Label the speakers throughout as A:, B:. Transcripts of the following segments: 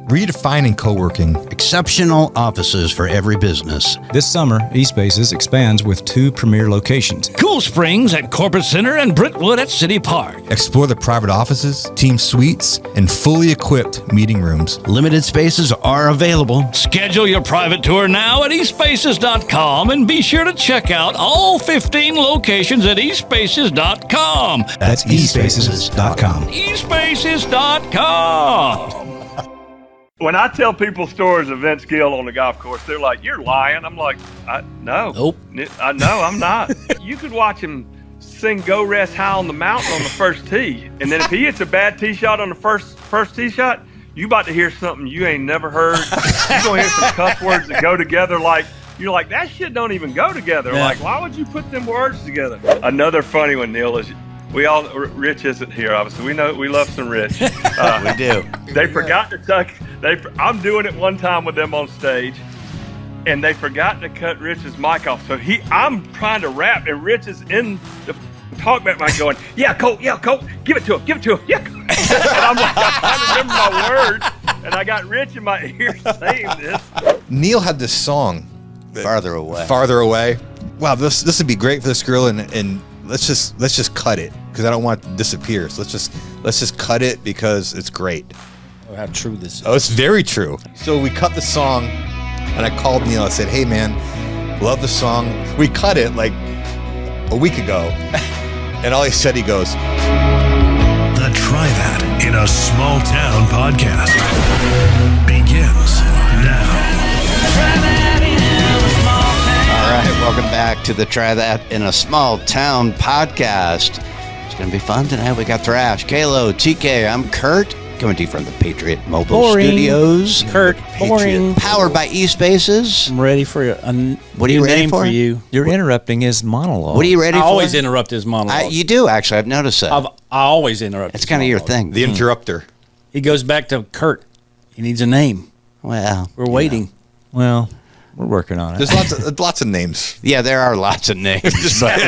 A: redefining co-working.
B: Exceptional offices for every business.
C: This summer, eSpaces expands with 2 premier locations.
D: Cool Springs at Corporate Center and Brentwood at City Park.
A: Explore the private offices, team suites, and fully equipped meeting rooms.
B: Limited spaces are available.
D: Schedule your private tour now at eSpaces.com and be sure to check out all 15 locations at eSpaces.com.
C: That's eSpaces.com.
D: eSpaces.com.
E: When I tell people stories of Vince Gill on the golf course, they're like, "You're lying." I'm like, "No.
B: Nope.
E: No, I'm not." You could watch him sing "Go Rest High on the Mountain" on the first tee, and then if he hits a bad tee shot on the first tee shot, you about to hear something you ain't never heard. You're gonna hear some cuss words that go together like. You're like, that shit don't even go together.
D: Yeah.
E: Like, why would you put them words together? Another funny one, Neil, is Rich isn't here, obviously. We know we love some Rich.
B: We do.
E: They forgot to tuck. I'm doing it one time with them on stage, and they forgot to cut Rich's mic off. So I'm trying to rap, and Rich is in the talkback mic going, "Yeah, Colt, give it to him, yeah." And I'm like, I'm trying to remember my words, and I got Rich in my ear saying this.
A: Neil had this song.
B: Farther away.
A: Farther away. Wow, this would be great for this girl, and let's just cut it because I don't want it to disappear. So let's just cut it because it's great.
F: Oh, how true this is.
A: Oh, it's very true. So we cut the song, and I called Neil. I said, "Hey man, love the song." We cut it like a week ago, and all he said, he goes,
G: The Try That in a Small Town podcast begins now.
B: All right, welcome back to the Try That in a Small Town podcast. It's going to be fun tonight. We got Thrash, Kalo, TK. I'm Kurt, coming to you from the Patriot Mobile Studios.
F: Kurt, boring.
B: Powered by eSpaces.
F: I'm ready for a
B: What are you
F: new
B: ready
F: name
B: for?
F: You.
C: You're interrupting his monologue.
B: What are you ready
F: I
B: for?
F: always interrupt his monologue.
B: You do, actually. I've noticed that.
F: I always interrupt.
B: It's
F: his
B: kind of your
F: monologue.
B: thing.
A: the interrupter.
F: He goes back to Kurt. He needs a name.
B: Well,
F: We're waiting.
C: Well, we're working on it.
A: There's lots of names.
B: yeah, there are lots of names, but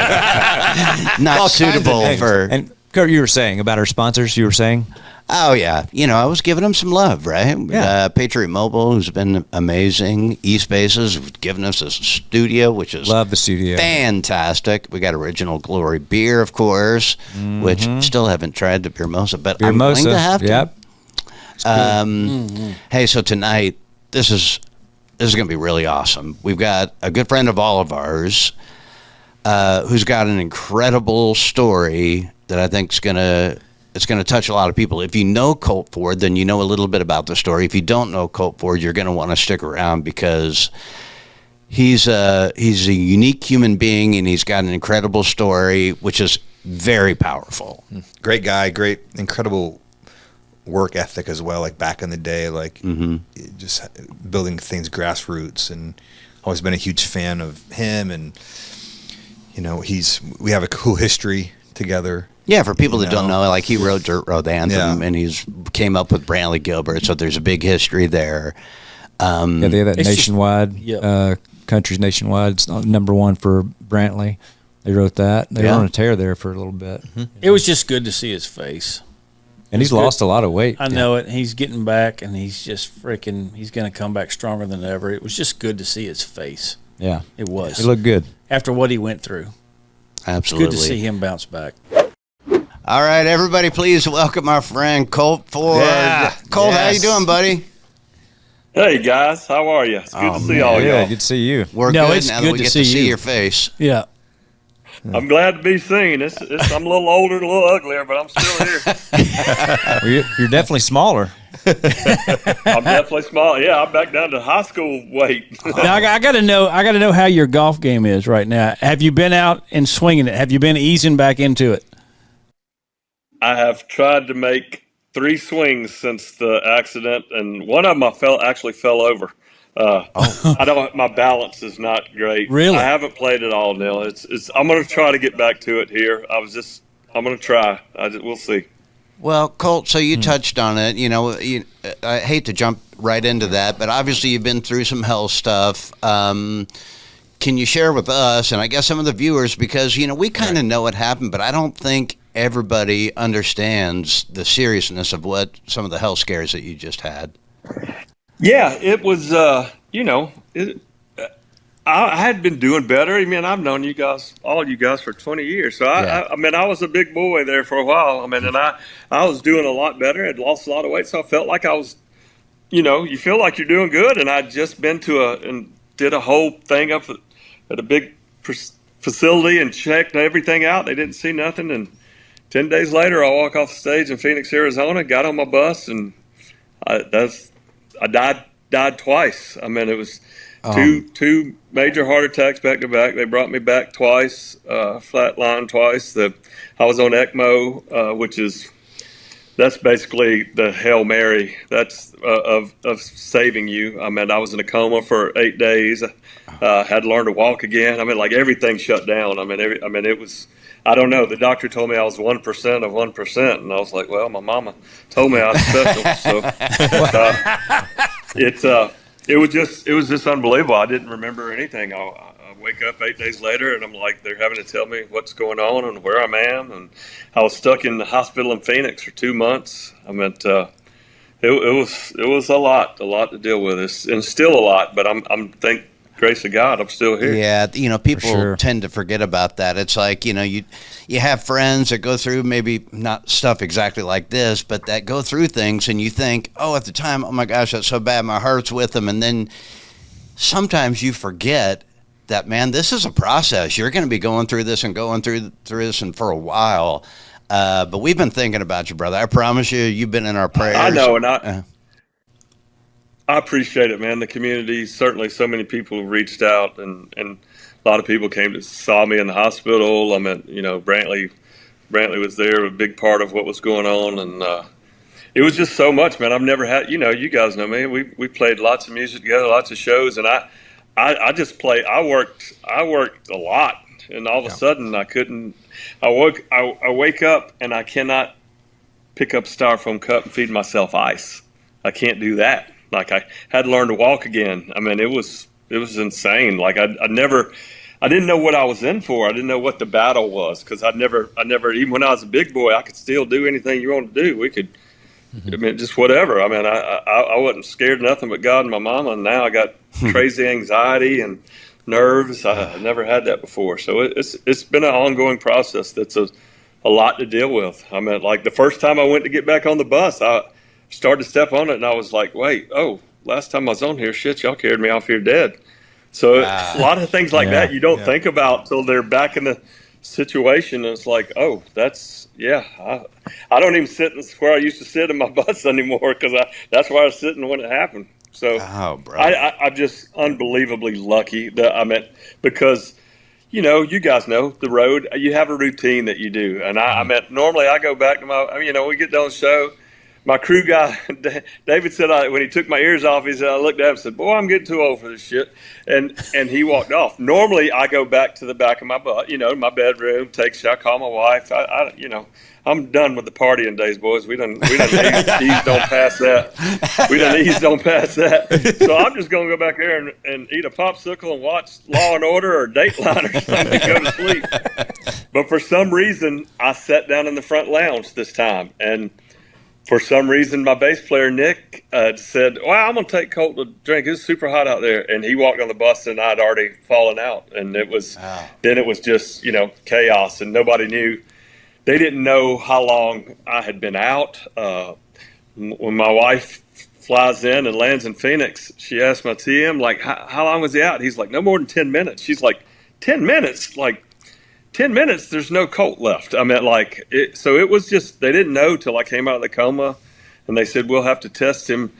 B: not
A: All kinds of
B: suitable
A: names.
B: for...
C: And Kurt, you were saying about our sponsors, you were saying?
B: Oh, yeah. I was giving them some love, right?
C: Yeah.
B: Patriot Mobile, who's been amazing. eSpaces, who's given us a studio, which is
C: Love the studio.
B: fantastic. We got Original Glory beer, of course, which still haven't tried the Beer Mosa, but I'm going to have to.
C: Yep.
B: Hey, so tonight, this is going to be really awesome. We've got a good friend of all of ours who's got an incredible story that I think it's going to touch a lot of people. If you know Colt Ford, then you know a little bit about the story. If you don't know Colt Ford, you're going to want to stick around because he's a unique human being and he's got an incredible story, which is very powerful.
A: Great guy, great, incredible work ethic as well. Like back in the day, like just building things grassroots, and always been a huge fan of him. And we have a cool history together.
B: Yeah, for people that don't know, like he wrote Dirt Road Anthem,
A: Yeah.
B: and he's came up with Brantley Gilbert, so there's a big history there.
C: Yeah, they have that
F: It's just-
C: nationwide,
F: Yep.
C: countries nationwide. It's number one for Brantley. They wrote that. They were on a tear there for a little bit.
F: It was just good to see his face.
C: And he's lost a lot of weight.
F: I know it. He's getting back, and he's just freaking. He's going to come back stronger than ever. It was just good to see his face.
C: Yeah.
F: It was.
C: He looked good.
F: After what he went through.
B: Absolutely.
F: Good to see him bounce back.
B: All right, everybody, please welcome our friend Colt Ford.
A: Yeah.
B: Colt, how you
A: Yes.
B: doing, buddy?
E: Hey guys, how are you? It's good to see all
C: Yeah,
E: y'all.
C: good to see you.
B: We're
F: No,
B: good
F: it's
B: now
F: good
B: that we
F: to
B: get
F: see
B: to see
F: you.
B: your face.
F: Yeah.
E: I'm glad to be seen. I'm a little older and a little uglier, but I'm still here.
C: Well, you're definitely smaller.
E: I'm definitely small. Yeah, I'm back down to high school weight.
F: Now I got to know how your golf game is right now. Have you been out and swinging it? Have you been easing back into it?
E: I have tried to make 3 swings since the accident, and one of them actually fell over. My balance is not great.
F: Really?
E: I haven't played at all, Neil. I'm going to try to get back to it here. I'm going to try. We'll see.
B: Well, Colt, so you touched on it. I hate to jump right into that, but obviously you've been through some hell stuff. Can you share with us, and I guess some of the viewers, because, we kind of know what happened, but I don't think everybody understands the seriousness of what some of the health scares that you just had.
E: Yeah, it was. I had been doing better. I mean, I've known you guys, all you guys, for 20 years. So I mean, I was a big boy there for a while. I mean, and I was doing a lot better. I'd lost a lot of weight, so I felt like I was. You feel like you're doing good, and I'd just been and did a whole thing up at a big facility and checked everything out. They didn't see nothing, and 10 days later, I walk off the stage in Phoenix, Arizona, got on my bus, and I died twice. I mean, it was two major heart attacks back to back. They brought me back twice, flatline twice. I was on ECMO, that's basically the Hail Mary. That's of saving you. I mean, I was in a coma for 8 days. Had to learn to walk again. I mean, like everything shut down. I mean, it was. I don't know. The doctor told me I was 1% of 1%, and I was like, well, my mama told me I was special. So it was just unbelievable. I didn't remember anything. I wake up 8 days later, and I'm like, they're having to tell me what's going on and where I'm at. And I was stuck in the hospital in Phoenix for 2 months. I mean, it was a lot to deal with. And still a lot, but I'm thank grace of God, I'm still here.
B: Yeah, people tend to forget about that. It's like, you have friends that go through maybe not stuff exactly like this, but that go through things, and you think, oh, at the time, oh my gosh, that's so bad, my heart's with them. And then sometimes you forget that, man, this is a process. You're going to be going through this and going through this and for a while. But we've been thinking about you, brother. I promise you've been in our prayers.
E: I know, and I appreciate it, man. The community, certainly so many people reached out, and a lot of people saw me in the hospital. I mean, Brantley was there, a big part of what was going on, and it was just so much, man. I've never had, you guys know me. We played lots of music together, lots of shows, and I just played. I worked a lot, and all of a sudden I couldn't. I wake up and I cannot pick up a styrofoam cup and feed myself ice. I can't do that. Like, I had to learn to walk again. I mean, it was insane. Like, I didn't know what I was in for. I didn't know what the battle was, because I never, even when I was a big boy, I could still do anything you want to do. We could, I mean, just whatever. I mean, I wasn't scared of nothing but God and my mama, and now I got crazy anxiety and nerves. I never had that before. So it's been an ongoing process that's a lot to deal with. I mean, like, the first time I went to get back on the bus, I started to step on it, and I was like, wait, last time I was on here, shit, y'all carried me off here dead. So a lot of things like that you don't think about till they're back in the situation, and it's like, I don't even sit where I used to sit in my bus anymore, because that's where I was sitting when it happened. So I'm just unbelievably lucky because you guys know the road. You have a routine that you do, and normally I go back to we get done the show. My crew guy, David, said when he took my ears off, he said, I looked at him and said, boy, I'm getting too old for this shit. And he walked off. Normally, I go back to the back of my my bedroom, take a shower, call my wife. I'm done with the partying days, boys. We done eased on past that. We done eased on past that. So I'm just going to go back there and eat a popsicle and watch Law and Order or Dateline or something and go to sleep. But for some reason, I sat down in the front lounge this time, and for some reason, my bass player, Nick, said, well, I'm going to take Colt a drink. It's super hot out there. And he walked on the bus, and I'd already fallen out. And then it was just, chaos, and nobody knew. They didn't know how long I had been out. When my wife flies in and lands in Phoenix, she asked my TM, like, how long was he out? He's like, no more than 10 minutes. She's like, 10 minutes? Like, 10 minutes, there's no Colt left. I mean, so it was just, they didn't know till I came out of the coma, and they said, we'll have to test him,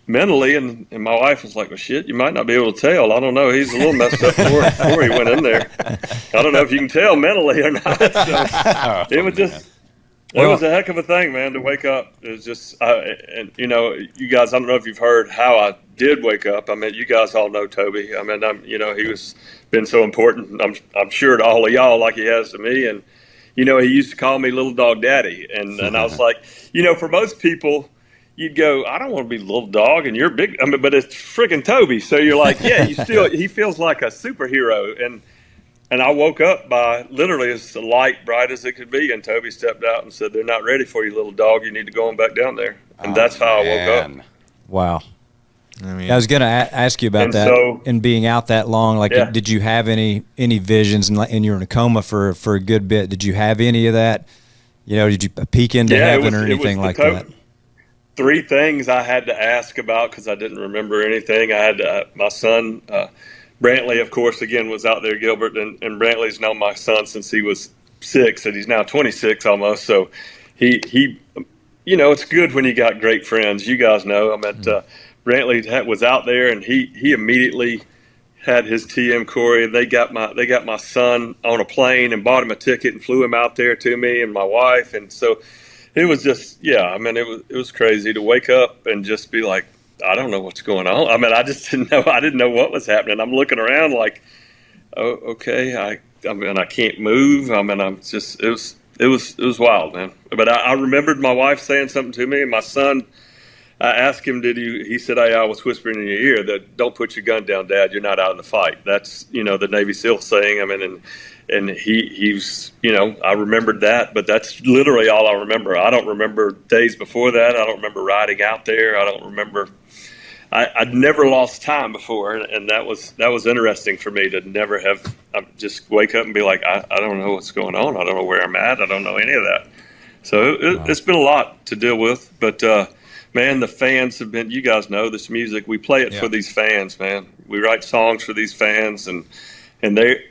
E: mentally. And my wife was like, well, shit, you might not be able to tell. I don't know. He's a little messed up before he went in there. I don't know if you can tell mentally or not. So it was just, it was a heck of a thing, man, to wake up. It was just, you guys, I don't know if you've heard how I did wake up. I mean, you guys all know Toby. I mean, he was been so important. I'm sure to all of y'all, like he has to me. And, he used to call me Little Dog Daddy. And I was like, for most people, you'd go, I don't want to be Little Dog, and you're big. I mean, but it's freaking Toby. So you're like, yeah, he feels like a superhero. And I woke up by literally as light, bright as it could be. And Toby stepped out and said, they're not ready for you, Little Dog. You need to go on back down there. and that's how I woke up.
F: Wow.
A: I mean,
C: I was going to ask you about
E: And
C: that
E: so-
C: and being out that long. Like,
E: Yeah.
C: did you have any visions? And you're in a coma for a good bit. Did you have any of that? You know, did you peek into heaven or anything like that?
E: 3 things I had to ask about because I didn't remember anything. I had my son, Brantley, of course, again, was out there, Gilbert, and Brantley's known my son since he was 6, and he's now 26 almost. So he you know, it's good when you got great friends. You guys know. I mean, Brantley was out there, and he immediately had his TM Corey. They got my son on a plane and bought him a ticket and flew him out there to me and my wife. And so it was just, I mean, it was crazy to wake up and just be like, I don't know what's going on. I mean, I just didn't know. I didn't know what was happening. I'm looking around like, oh, okay. I mean, I can't move. I mean, I'm just, it was wild, man. But I remembered my wife saying something to me, and my son, I asked him, he said, hey, I was whispering in your ear that don't put your gun down, Dad. You're not out in the fight. That's, you know, the Navy SEAL saying. I mean, and he's, you know, I remembered that, but that's literally all I remember. I don't remember days before that. I don't remember riding out there. I don't remember. I'd never lost time before, and that was interesting for me to never have just wake up and be like, I don't know what's going on. I don't know where I'm at. I don't know any of that. So it's been a lot to deal with, but man, the fans have been. You guys know this music. We play it for these fans, man. We write songs for these fans, and they,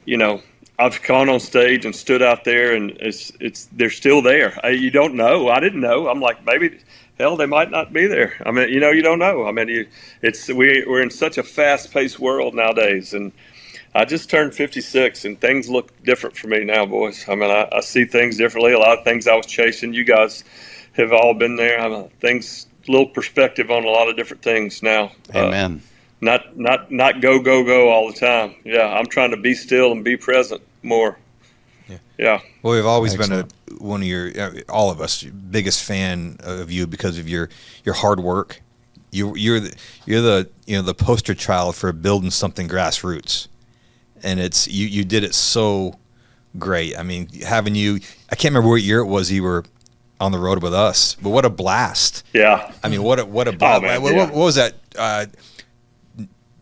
E: you know, I've gone on stage and stood out there, and they're still there. You don't know. I didn't know. I'm like, maybe. Hell, they might not be there. I mean, you know, you don't know. I mean, we're in such a fast-paced world nowadays, and I just turned 56, and things look different for me now, boys. I mean, I see things differently. A lot of things I was chasing, you guys have all been there. I mean, little perspective on a lot of different things now.
B: Amen.
E: Not go all the time. Yeah, I'm trying to be still and be present more. Yeah.
A: Well, we've always been one of your, all of us, biggest fan of you because of your hard work. You're the poster child for building something grassroots, and it's you did it so great. I mean, having you, I can't remember what year it was you were on the road with us, but what a blast!
E: Yeah.
A: I mean, what a blast!
E: Oh, man,
A: what was that?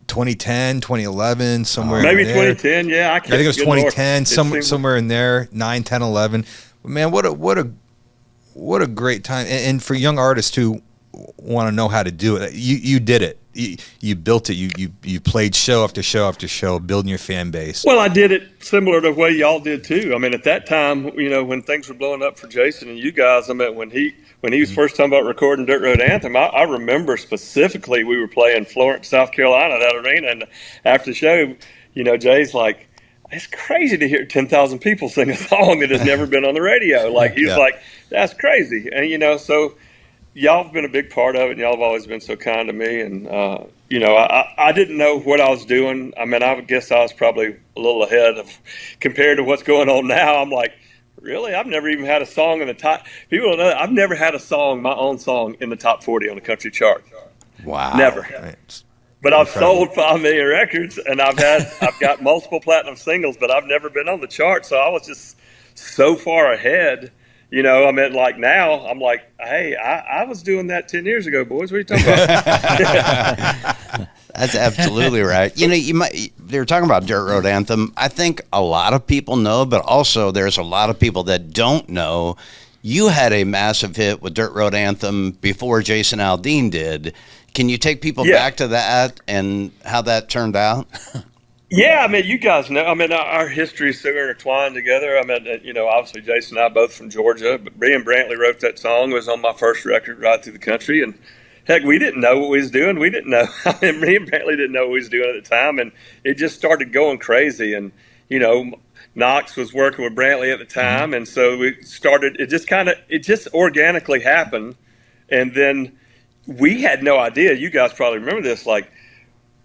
A: 2010, 2011, somewhere
E: maybe
A: in there.
E: 2010. Yeah, I
A: think it was 2010, somewhere in there, 9, 10, 11. But man, what a great time! And for young artists who want to know how to do it, you did it. You built it. You played show after show after show, building your fan base.
E: Well, I did it similar to the way y'all did too. I mean, at that time, you know, when things were blowing up for Jason and you guys, I mean, when he was first talking about recording Dirt Road Anthem, I remember specifically we were playing Florence, South Carolina, that arena, and after the show, you know, Jay's like, it's crazy to hear 10,000 people sing a song that has never been on the radio. Like, he's like, that's crazy. And, you know, so y'all have been a big part of it, and y'all have always been so kind to me. And, you know, I didn't know what I was doing. I mean, I would guess I was probably a little ahead of compared to what's going on now. I'm like, really? I've never even had a song in the top. People don't know that. I've never had a song, my own song, in the top 40 on the country chart.
B: Wow.
E: Never.
A: Right.
E: But I've sold 5 million records, and I've got multiple platinum singles, but I've never been on the chart. So I was just so far ahead. You know, I mean, like now, I'm like, hey, I was doing that 10 years ago, boys. What are you talking about?
B: That's absolutely right. You know, they were talking about Dirt Road Anthem. I think a lot of people know, but also there's a lot of people that don't know. You had a massive hit with Dirt Road Anthem before Jason Aldean did. Can you take people back to that and how that turned out?
E: Yeah, I mean, you guys know. I mean, our history is so intertwined together. I mean, you know, obviously Jason and I both from Georgia, but Brian Brantley wrote that song. It was on my first record, Ride Through the Country, and heck, we didn't know what we was doing. We didn't know. I mean, me and Brantley didn't know what we was doing at the time, and it just started going crazy. And you know, Knox was working with Brantley at the time, and so we started. It just organically happened, and then we had no idea. You guys probably remember this, like.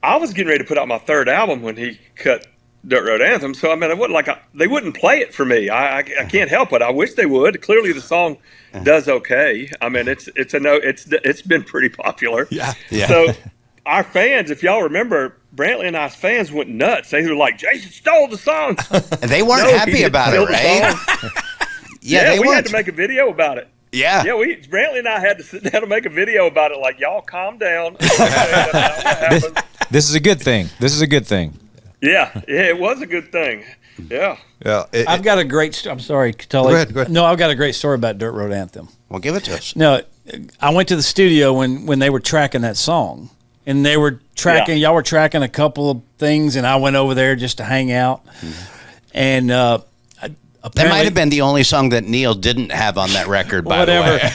E: I was getting ready to put out my 3rd album when he cut Dirt Road Anthem. So, I mean, it wasn't like they wouldn't play it for me. I can't help it. I wish they would. Clearly, the song does okay. I mean, it's been pretty popular.
B: Yeah.
E: So, our fans, if y'all remember, Brantley and I's fans went nuts. They were like, Jason stole the song.
B: And they weren't happy about it, right?
E: We had to make a video about it.
B: Yeah.
E: Yeah, Brantley and I had to sit down and make a video about it. Like, y'all calm down.
C: This is a good thing. This is a good thing.
E: Yeah, it was a good thing. Yeah.
A: Yeah.
F: I've got a great. I'm sorry, Tully.
A: Go ahead.
F: No, I've got a great story about Dirt Road Anthem.
B: Well, give it to us.
F: No, I went to the studio when they were tracking that song, and they were tracking.
E: Yeah.
F: Y'all were tracking a couple of things, and I went over there just to hang out. And
B: That
F: apparently,
B: might have been the only song that Neil didn't have on that record, by
F: whatever.
B: the way.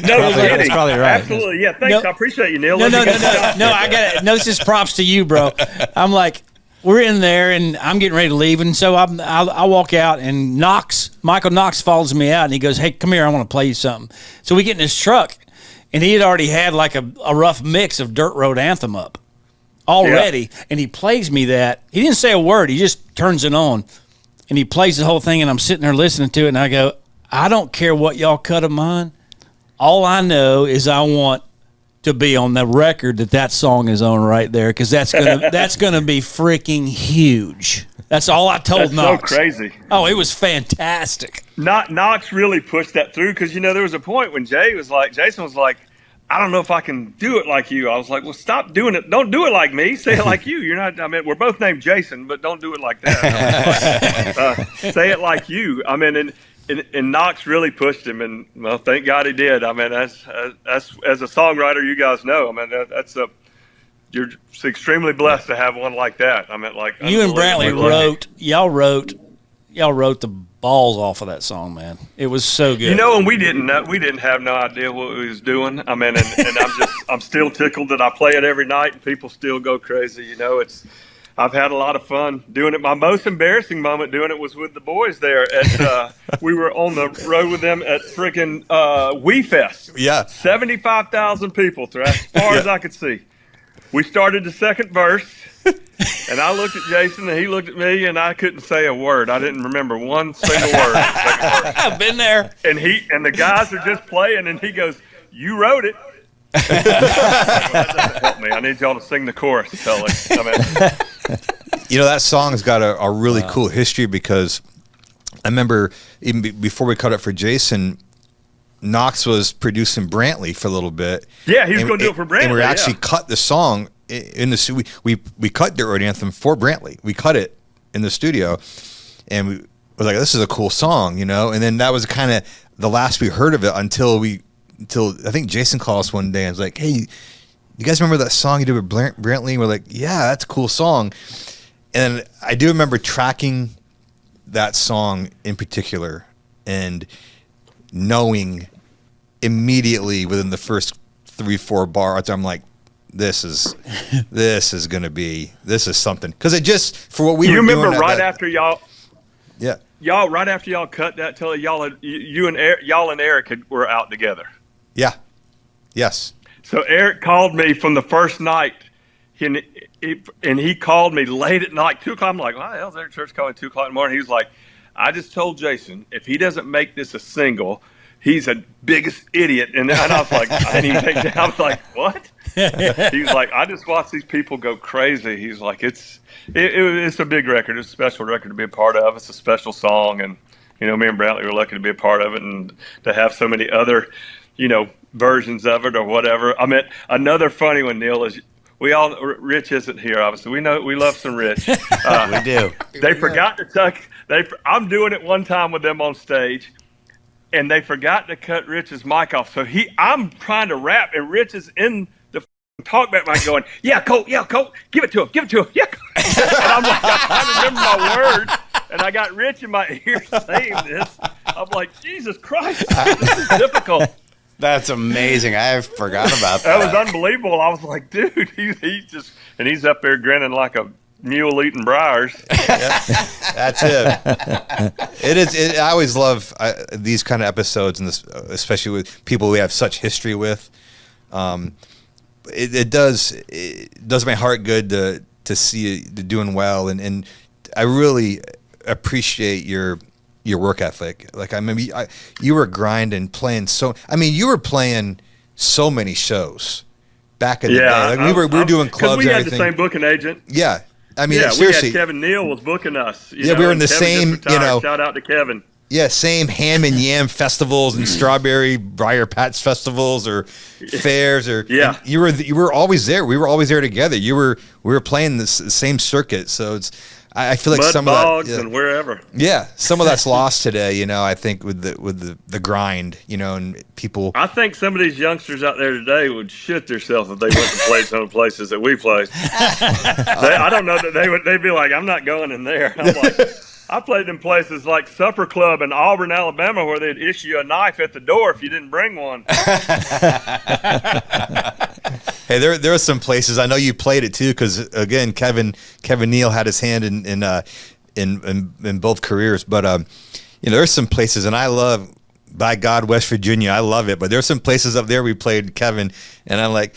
E: No kidding.
C: that's probably right.
E: Absolutely. Yeah. Thanks.
F: No.
E: I appreciate you, Neil.
F: No,
E: Let me get that.
F: I got it. No, this is props to you, bro. I'm like, we're in there, and I'm getting ready to leave, and so I walk out, and Michael Knox follows me out, and he goes, "Hey, come here, I want to play you something." So we get in his truck, and he had already had like a rough mix of Dirt Road Anthem up already, and he plays me that. He didn't say a word. He just turns it on, and he plays the whole thing, and I'm sitting there listening to it, and I go, I don't care what y'all cut of mine. All I know is I want to be on the record that song is on right there, because that's gonna be freaking huge. That's all I told
E: That's
F: Knox.
E: so crazy.
F: Oh, it was fantastic.
E: Knox really pushed that through, because there was a point when Jason was like, I don't know if I can do it like you. I was like, well, stop doing it. Don't do it like me. Say it like you. You're not. I mean, we're both named Jason, but don't do it like that. Say it like you. I mean, and Knox really pushed him, and well, thank God he did. I mean, that's as a songwriter, you guys know. I mean, you're extremely blessed to have one like that. I mean, like
F: You and Brantley wrote the balls off of that song, man. It was so good.
E: And we didn't have no idea what we was doing. I mean, and I'm still tickled that I play it every night and people still go crazy. I've had a lot of fun doing it. My most embarrassing moment doing it was with the boys there at we were on the road with them at freaking Wee Fest.
A: Yeah.
E: 75,000 people through as far as I could see. We started the second verse, and I looked at Jason, and he looked at me, and I couldn't say a word. I didn't remember one single word. In the second verse.
F: I've been there.
E: And the guys are just playing, and he goes, "You wrote it." That doesn't help me. I need y'all to sing the chorus, Tully.
A: That song's got a really cool history, because I remember even before we cut it for Jason, Knox was producing Brantley for a little bit.
E: Yeah, he was going to do it for Brantley.
A: And we actually cut the song in the studio. We cut Dirt Road Anthem for Brantley. We cut it in the studio, and we was like, "This is a cool song," And then that was kind of the last we heard of it until I think Jason called us one day and was like, "Hey, you guys remember that song you did with Brantley?" And we're like, "Yeah, that's a cool song." And I do remember tracking that song in particular and knowing immediately within the first 3-4 bars, I'm like, this is something, because it just, for what we were doing.
E: You remember right after y'all cut that, till y'all and Eric were out together.
A: Yeah. Yes.
E: So Eric called me from the first night, and he called me late at night, 2 o'clock. I'm like, why the hell's Eric Church calling 2 o'clock in the morning? He was like, I just told Jason, if he doesn't make this a single, he's the biggest idiot. And I was like, I didn't even think that. I was like, what? He's like, I just watch these people go crazy. He's like, it's a big record. It's a special record to be a part of. It's a special song. And, me and Brantley were lucky to be a part of it and to have so many other, versions of it or whatever. I mean, another funny one, Neil, is Rich isn't here, obviously. We love some Rich.
B: We do.
E: They forgot to tuck. I'm doing it one time with them on stage, and they forgot to cut Rich's mic off. So I'm trying to rap, and Rich is in the talkback mic going, "Yeah, Colt, give it to him, yeah." And I'm like, I'm trying to remember my words, and I got Rich in my ear saying this. I'm like, Jesus Christ, this is difficult.
B: That's amazing. I forgot about
E: That
B: that.
E: was unbelievable. I was like, dude, he's up there grinning like a mule eating briars.
A: That's it. It is. I always love these kind of episodes, and especially with people we have such history with. It does my heart good to see you doing well, and I really appreciate your work ethic. Like, I mean, you were grinding, playing you were playing so many shows back in the day. Like, we were doing clubs.
E: Because we had
A: everything.
E: the same booking agent.
A: Yeah. I mean,
E: yeah,
A: seriously.
E: we had Kevin Neal was booking us.
A: We were in the
E: Kevin
A: same,
E: just retired. Shout out to Kevin.
A: Yeah, same ham and yam festivals and strawberry briar patch festivals or fairs or
E: Yeah.
A: You were always there. We were always there together. We were playing the same circuit. So I feel like
E: Mud
A: some of
E: bogs
A: that,
E: and wherever.
A: yeah, some of that's lost today. You know, I think with the grind. You know, and people.
E: I think some of these youngsters out there today would shit themselves if they went to play some of the places that we played. I don't know that they'd be like, I'm not going in there. I'm like, I played in places like Supper Club in Auburn, Alabama, where they'd issue a knife at the door if you didn't bring one.
A: Hey, there are some places I know you played it too, because again, Kevin Neal had his hand in both careers. But you know, there's some places, and I love, by God, West Virginia, I love it. But there's some places up there we played, Kevin, and I'm like,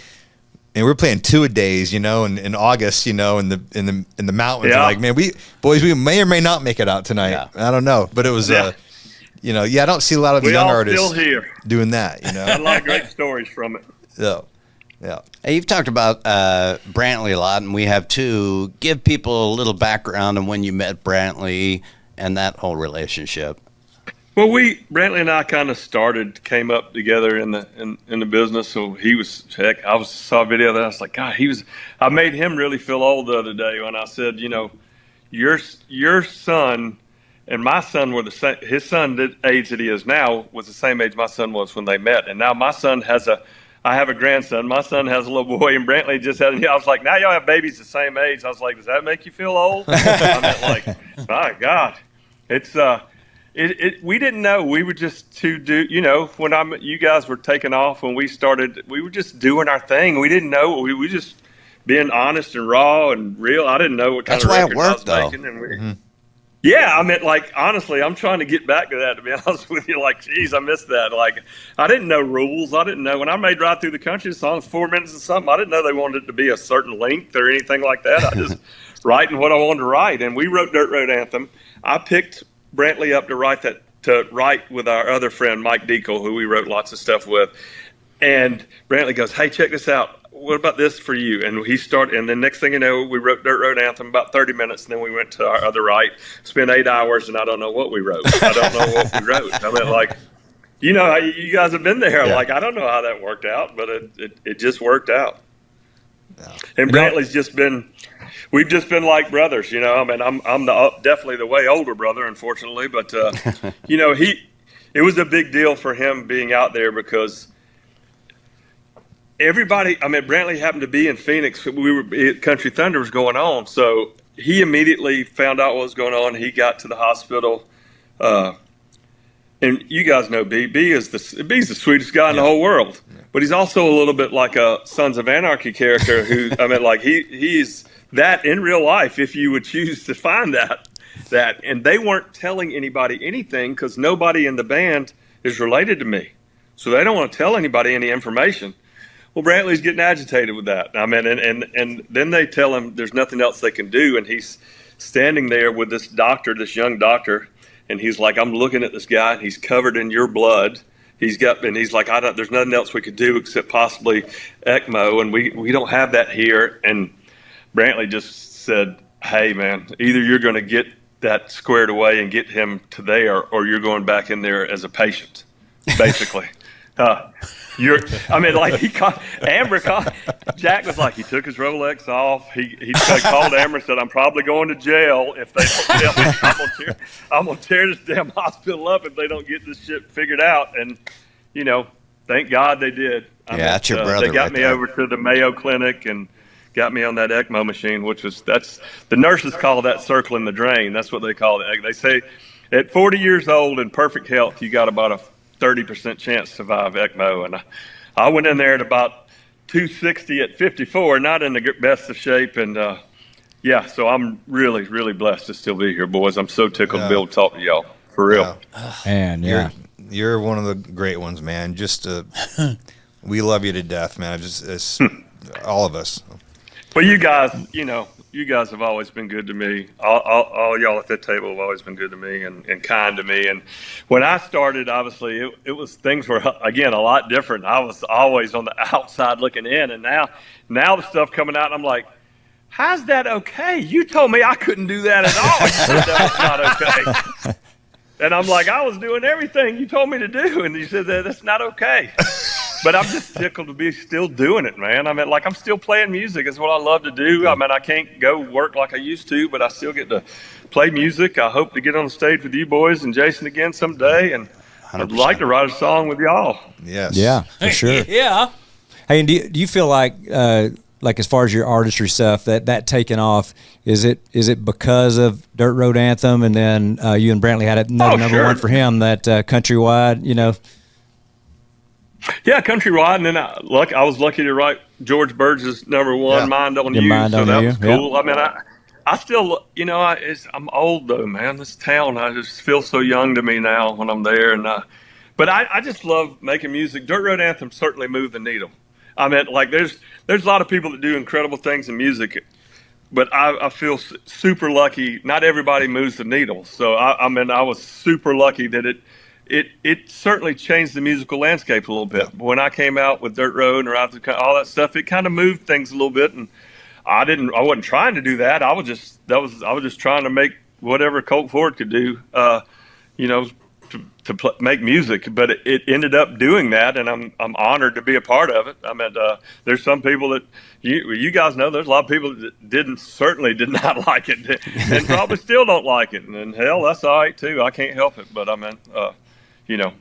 A: and we're playing 2-a-days, you know, in August, you know, in the mountains.
E: Yeah.
A: Like, man, we may or may not make it out tonight.
B: Yeah.
A: I don't know, but it was you know, I don't see a lot of
E: We
A: young
E: all
A: artists
E: still here.
A: doing that. You
E: Got a
A: know,
E: lot of great stories from it.
A: yeah.
B: Hey, you've talked about Brantley a lot, and we have too. Give people a little background on when you met Brantley and that whole relationship.
E: Well, Brantley and I kind of came up together in the business. So he was, heck, saw a video that I was like, God, I made him really feel old the other day when I said, you know, your son and my son were the same. His son, the age that he is now, was the same age my son was when they met. And now my son I have a grandson. My son has a little boy, and Brantley just had. I was like, now y'all have babies the same age. I was like, does that make you feel old? I meant, like, my God, it's we didn't know. We were just you know, when you guys were taking off when we started, we were just doing our thing. We didn't know. We were just being honest and raw and real. I didn't know what kind of records I was making. And yeah, I mean, like, honestly, I'm trying to get back to that, to be honest with you. Like, geez, I missed that. Like, I didn't know rules. I didn't know. When I made Ride Through the Country, the song's 4 minutes or something, I didn't know they wanted it to be a certain length or anything like that. I just writing what I wanted to write. And we wrote Dirt Road Anthem. I picked Brantley up to write with our other friend, Mike Deacle, who we wrote lots of stuff with. And Brantley goes, hey, check this out. What about this for you? And he started, and then next thing you know, we wrote Dirt Road Anthem about 30 minutes, and then we went to our other write, spent 8 hours, and I don't know what we wrote. I don't know what we wrote. I mean, like, you know, you guys have been there. Yeah. Like, I don't know how that worked out, but it just worked out. Yeah. And Brantley's we've just been like brothers, you know. I mean, I'm definitely the way older brother, unfortunately, but you know, it was a big deal for him being out there because Brantley happened to be in Phoenix. Country Thunder was going on, so he immediately found out what was going on. He got to the hospital, and you guys know B's the sweetest guy in the whole world. Yeah. But he's also a little bit like a Sons of Anarchy character who, I mean, like he's that in real life if you would choose to find that. And they weren't telling anybody anything because nobody in the band is related to me, so they don't want to tell anybody any information. Well, Brantley's getting agitated with that. I mean, and then they tell him there's nothing else they can do, and he's standing there with this young doctor, and he's like, I'm looking at this guy, and he's covered in your blood. He's like, there's nothing else we could do except possibly ECMO, and we don't have that here. And Brantley just said, hey, man, either you're going to get that squared away and get him to there, or you're going back in there as a patient, basically. Jack was like, he took his Rolex off. He called Amber and said, I'm probably going to jail if they don't tell me. I'm going to tear this damn hospital up if they don't get this shit figured out. And, you know, thank God they did.
B: That's your brother.
E: They got me over to the Mayo Clinic and got me on that ECMO machine, that's the nurses call that circling the drain. That's what they call it. They say at 40 years old in perfect health, you got about a 30% chance to survive ECMO. And I went in there at about 260 at 54, not in the best of shape. And so I'm really, really blessed to still be here, boys. I'm so tickled to be able to talk to y'all, for real.
C: Man,
A: you're one of the great ones, man. Just we love you to death, man. It's all of us.
E: Well, you guys have always been good to me. All y'all at that table have always been good to me and kind to me. And when I started, obviously, things were, again, a lot different. I was always on the outside looking in. And now the stuff coming out, I'm like, how's that okay? You told me I couldn't do that at all. You said that was not okay. And I'm like, I was doing everything you told me to do. And he said, that's not okay. But I'm just tickled to be still doing it, man. I mean, like, I'm still playing music. It's what I love to do. I mean, I can't go work like I used to, but I still get to play music. I hope to get on the stage with you boys and Jason again someday. And 100%. I'd like to write a song with y'all.
A: Yes.
C: Yeah, for sure.
F: Yeah.
C: Hey, and do you feel like as far as your artistry stuff, that taking off, is it because of Dirt Road Anthem, and then you and Brantley had another number one for him, that Countrywide, you know?
E: Yeah, Countrywide, and then I was lucky to write George Burge's number one, Mind on You, so that was cool. Yep. I mean, I still, you know, I'm old though, man. This town, I just feel so young to me now when I'm there, and but I just love making music. Dirt Road Anthem certainly moved the needle. I mean, like, there's a lot of people that do incredible things in music, but I feel super lucky. Not everybody moves the needle. So I mean, I was super lucky that it certainly changed the musical landscape a little bit. When I came out with Dirt Road and all that stuff, it kind of moved things a little bit. And I wasn't trying to do that. I was just trying to make whatever Colt Ford could do, you know, to make music, but it ended up doing that, and I'm honored to be a part of it. I mean, there's some people that you guys know. There's a lot of people that certainly did not like it, and probably still don't like it. And hell, that's all right too. I can't help it. But I mean, you know,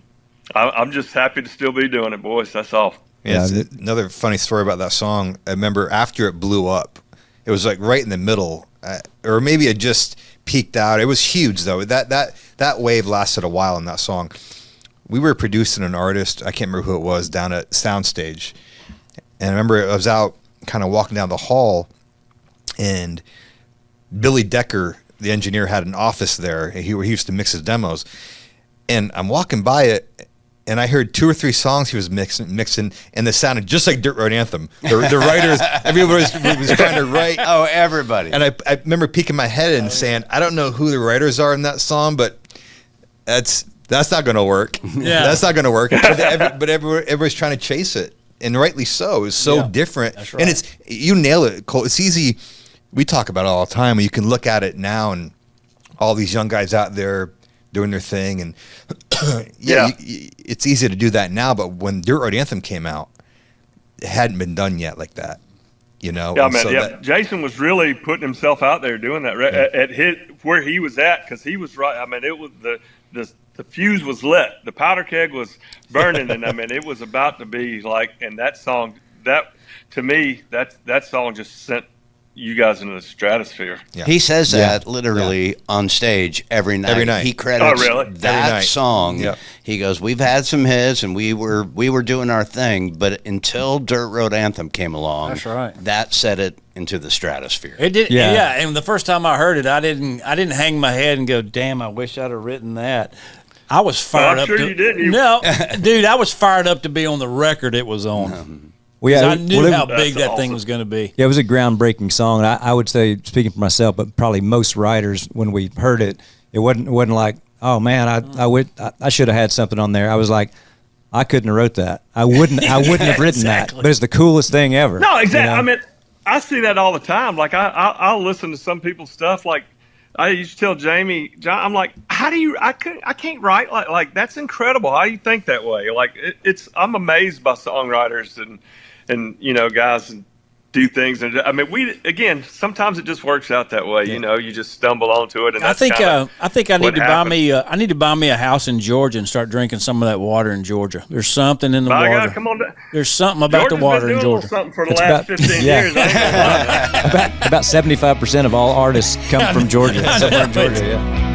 E: I'm just happy to still be doing it, boys. That's all.
A: Yeah. Another funny story about that song. I remember after it blew up, it was like right in the middle, or maybe it just peaked out. It was huge though. That wave lasted a while in that song. We were producing an artist, I can't remember who it was, down at Soundstage. And I remember I was out kind of walking down the hall, and Billy Decker, the engineer, had an office there where he used to mix his demos. And I'm walking by it, and I heard 2 or 3 songs he was mixing, and they sounded just like Dirt Road Anthem. The writers, everybody was trying to write.
B: Oh, everybody.
A: And I remember peeking my head and saying, I don't know who the writers are in that song, but that's not going to work.
F: Yeah.
A: That's not going to work. But everybody's trying to chase it, and rightly so. It's so different.
F: That's right.
A: And you nail it, Colt. It's easy. We talk about it all the time. You can look at it now, and all these young guys out there doing their thing, and it's easy to do that now. But when Dirt Road Anthem came out, it hadn't been done yet like that, you know.
E: Yeah, man. So Jason was really putting himself out there doing that at where he was at, because he was right. I mean, it was the fuse was lit, the powder keg was burning, and I mean, it was about to be like. And that song, to me, that song just sent you guys into the stratosphere.
B: Yeah. He says that literally on stage every night.
A: Every night.
B: He credits
E: that
B: song.
A: Yep.
B: He goes, we've had some hits and we were doing our thing, but until Dirt Road Anthem came along,
F: that's right,
B: that set it into the stratosphere.
F: It did. Yeah. And the first time I heard it, I didn't hang my head and go, damn, I wish I'd have written that. I was fired up.
E: I'm sure you didn't.
F: No, dude, I was fired up to be on the record it was on.
C: Well,
F: I knew how big that thing was going to be.
C: Yeah, it was a groundbreaking song. And I would say, speaking for myself, but probably most writers, when we heard it, it wasn't like, oh man, I should have had something on there. I was like, I couldn't have wrote that. I wouldn't have written that. But it's the coolest thing ever.
E: No, exactly.
C: You know?
E: I mean, I see that all the time. Like I'll listen to some people's stuff. Like I used to tell Jamie, John, I'm like, how do you? I can't write like that's incredible. How do you think that way? Like I'm amazed by songwriters and you know, guys do things. And I mean, sometimes it just works out that way. Yeah. You know, you just stumble onto it. And
F: I think I need to buy me a house in Georgia and start drinking some of that water in Georgia. There's something in the water.
E: God, come on.
F: There's something about the water in Georgia.
E: Something for the last 15 years.
C: About 75% of all artists come from Georgia. Somewhere in Georgia, yeah.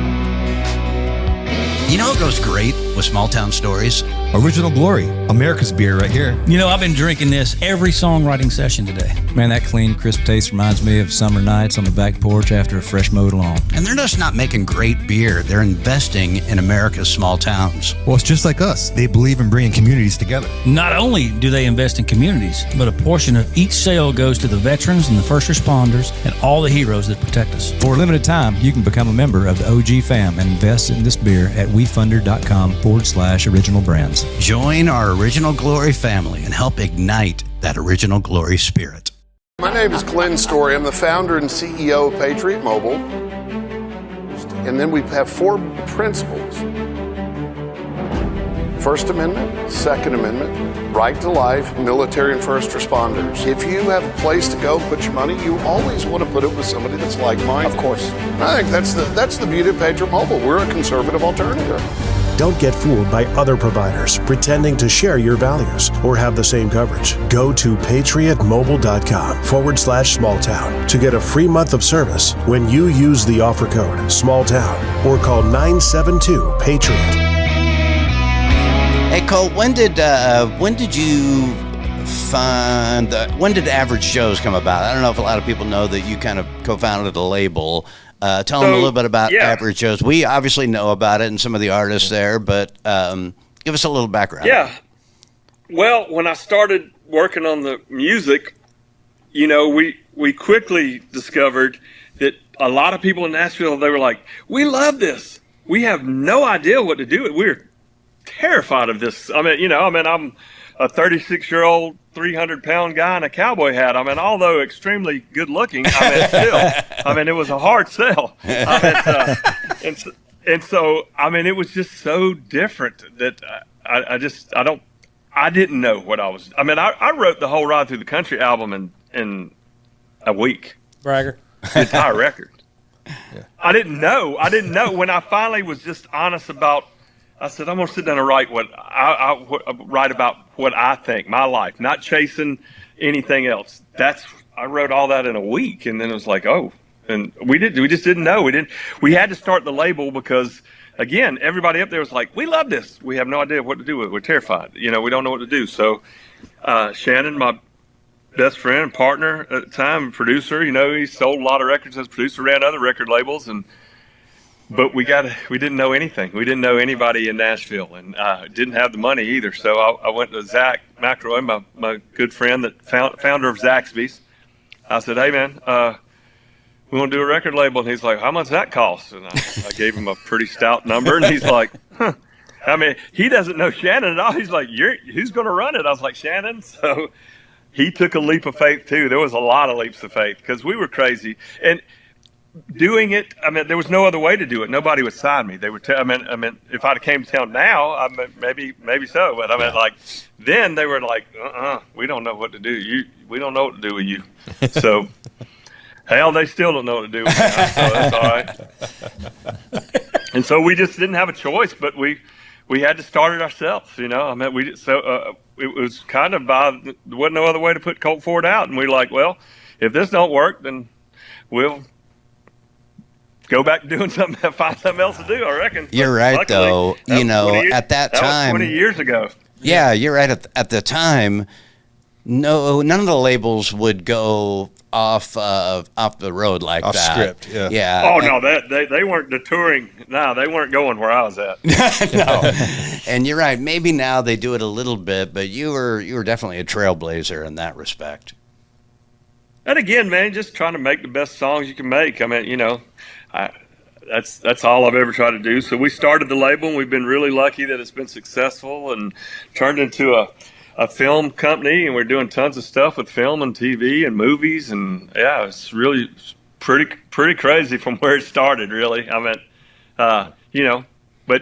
H: You know what goes great with small town stories?
A: Original Glory, America's beer right here.
D: You know, I've been drinking this every songwriting session today.
C: Man, that clean, crisp taste reminds me of summer nights on the back porch after a fresh mowed lawn.
H: And they're just not making great beer. They're investing in America's small towns.
A: Well, it's just like us. They believe in bringing communities together.
D: Not only do they invest in communities, but a portion of each sale goes to the veterans and the first responders and all the heroes that protect us.
C: For a limited time, you can become a member of the OG fam and invest in this beer at wefunder.com/original brands.
H: Join our Original Glory family and help ignite that Original Glory spirit.
I: My name is Glenn Story. I'm the founder and CEO of Patriot Mobile. And then we have 4 principles. First Amendment, Second Amendment, right to life, military and first responders. If you have a place to go put your money, you always want to put it with somebody that's like-minded.
F: Of course.
I: I think that's the beauty of Patriot Mobile. We're a conservative alternative.
G: Don't get fooled by other providers pretending to share your values or have the same coverage. Go to patriotmobile.com/smalltown to get a free month of service when you use the offer code SMALLTOWN or call 972-PATRIOT.
B: Hey, Colt, when did you find when did Average Joe's come about? I don't know if a lot of people know that you kind of co-founded a label. Tell them a little bit about Average Joe's. We obviously know about it and some of the artists there, but give us a little background.
E: Yeah. Well, when I started working on the music, you know, we quickly discovered that a lot of people in Nashville, they were like, we love this. We have no idea what to do. We're terrified of this. I'm a 36-year-old, 300-pound guy in a cowboy hat. Although extremely good looking, still, it was a hard sell. And so, it was just so different that I didn't know what I was. I wrote the whole Ride Through the Country album in a week.
F: Bragger.
E: The entire record. Yeah. I didn't know when I finally was just honest about. I said, I'm going to sit down and write write about what I think, my life, not chasing anything else. I wrote all that in a week, and then it was like, oh, and we just didn't know. We had to start the label because, again, everybody up there was like, we love this. We have no idea what to do with it. We're terrified. We don't know what to do. So Shannon, my best friend and partner at the time, producer, he sold a lot of records as a producer, ran other record labels, but we didn't know anything. We didn't know anybody in Nashville, and didn't have the money either. So I went to Zach McElroy, my good friend, founder of Zaxby's. I said, hey man, we want to do a record label, and he's like, how much does that cost? And I gave him a pretty stout number, and he's like, huh. He doesn't know Shannon at all. He's like, who's going to run it? I was like, Shannon. So he took a leap of faith too. There was a lot of leaps of faith because we were crazy. And doing it, there was no other way to do it. Nobody would sign me. They would if I'd came to town now, maybe so. But then they were like, we don't know what to do. We don't know what to do with you. So, hell, they still don't know what to do with me. So that's all right. And so we just didn't have a choice, but we had to start it ourselves. It was kind of there wasn't no other way to put Colt Ford out, and we were like, well, if this don't work, then we'll go back to doing something, find something else to do, I reckon.
B: You're right, luckily, though. At that time.
E: That was 20 years ago.
B: Yeah, you're right. At the time, none of the labels would go off the road like
A: off
B: that.
A: Script, yeah.
B: Yeah.
E: Oh, no, they weren't detouring. No, they weren't going where I was at.
B: No. And you're right. Maybe now they do it a little bit, but you were definitely a trailblazer in that respect.
E: And again, man, just trying to make the best songs you can make. That's all I've ever tried to do. So we started the label, and we've been really lucky that it's been successful and turned into a film company, and we're doing tons of stuff with film and TV and movies, and yeah, it's really pretty crazy from where it started, really. But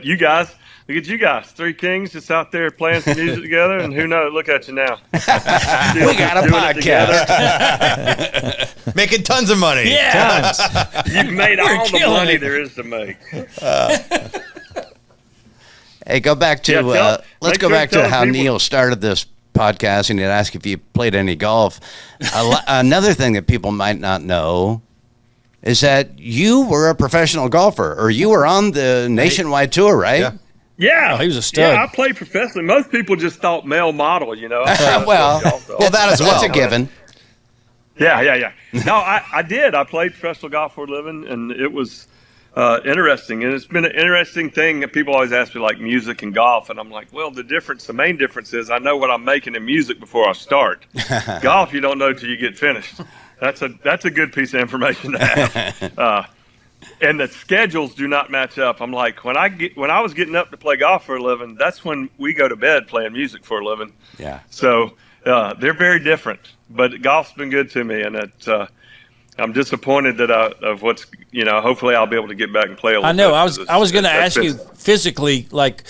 E: you guys, look at you guys, three kings just out there playing some music together, and who knows, look at you now.
B: We got a podcast.
A: Making tons of money.
F: Yeah.
A: Tons.
E: You've made all the money there is to make.
B: Hey, go back to let's go back to how Neil started this podcast, and he'd ask if you played any golf. Another thing that people might not know is that you were a professional golfer, or you were on the nationwide tour, right?
E: Yeah,
F: he was a stud.
E: Yeah, I played professionally. Most people just thought male model,
B: well, that is that's a given.
E: Yeah. No, I did. I played professional golf for a living, and it was interesting. And it's been an interesting thing that people always ask me, like music and golf. And I'm like, well, the main difference is I know what I'm making in music before I start. Golf, you don't know till you get finished. That's a good piece of information to have. And the schedules do not match up. I'm like, when I was getting up to play golf for a living, that's when we go to bed playing music for a living.
B: Yeah.
E: So they're very different. But golf's been good to me, and I'm disappointed that of what's, hopefully I'll be able to get back and play a little
F: I know.
E: bit.
F: I was going to ask you physically, like,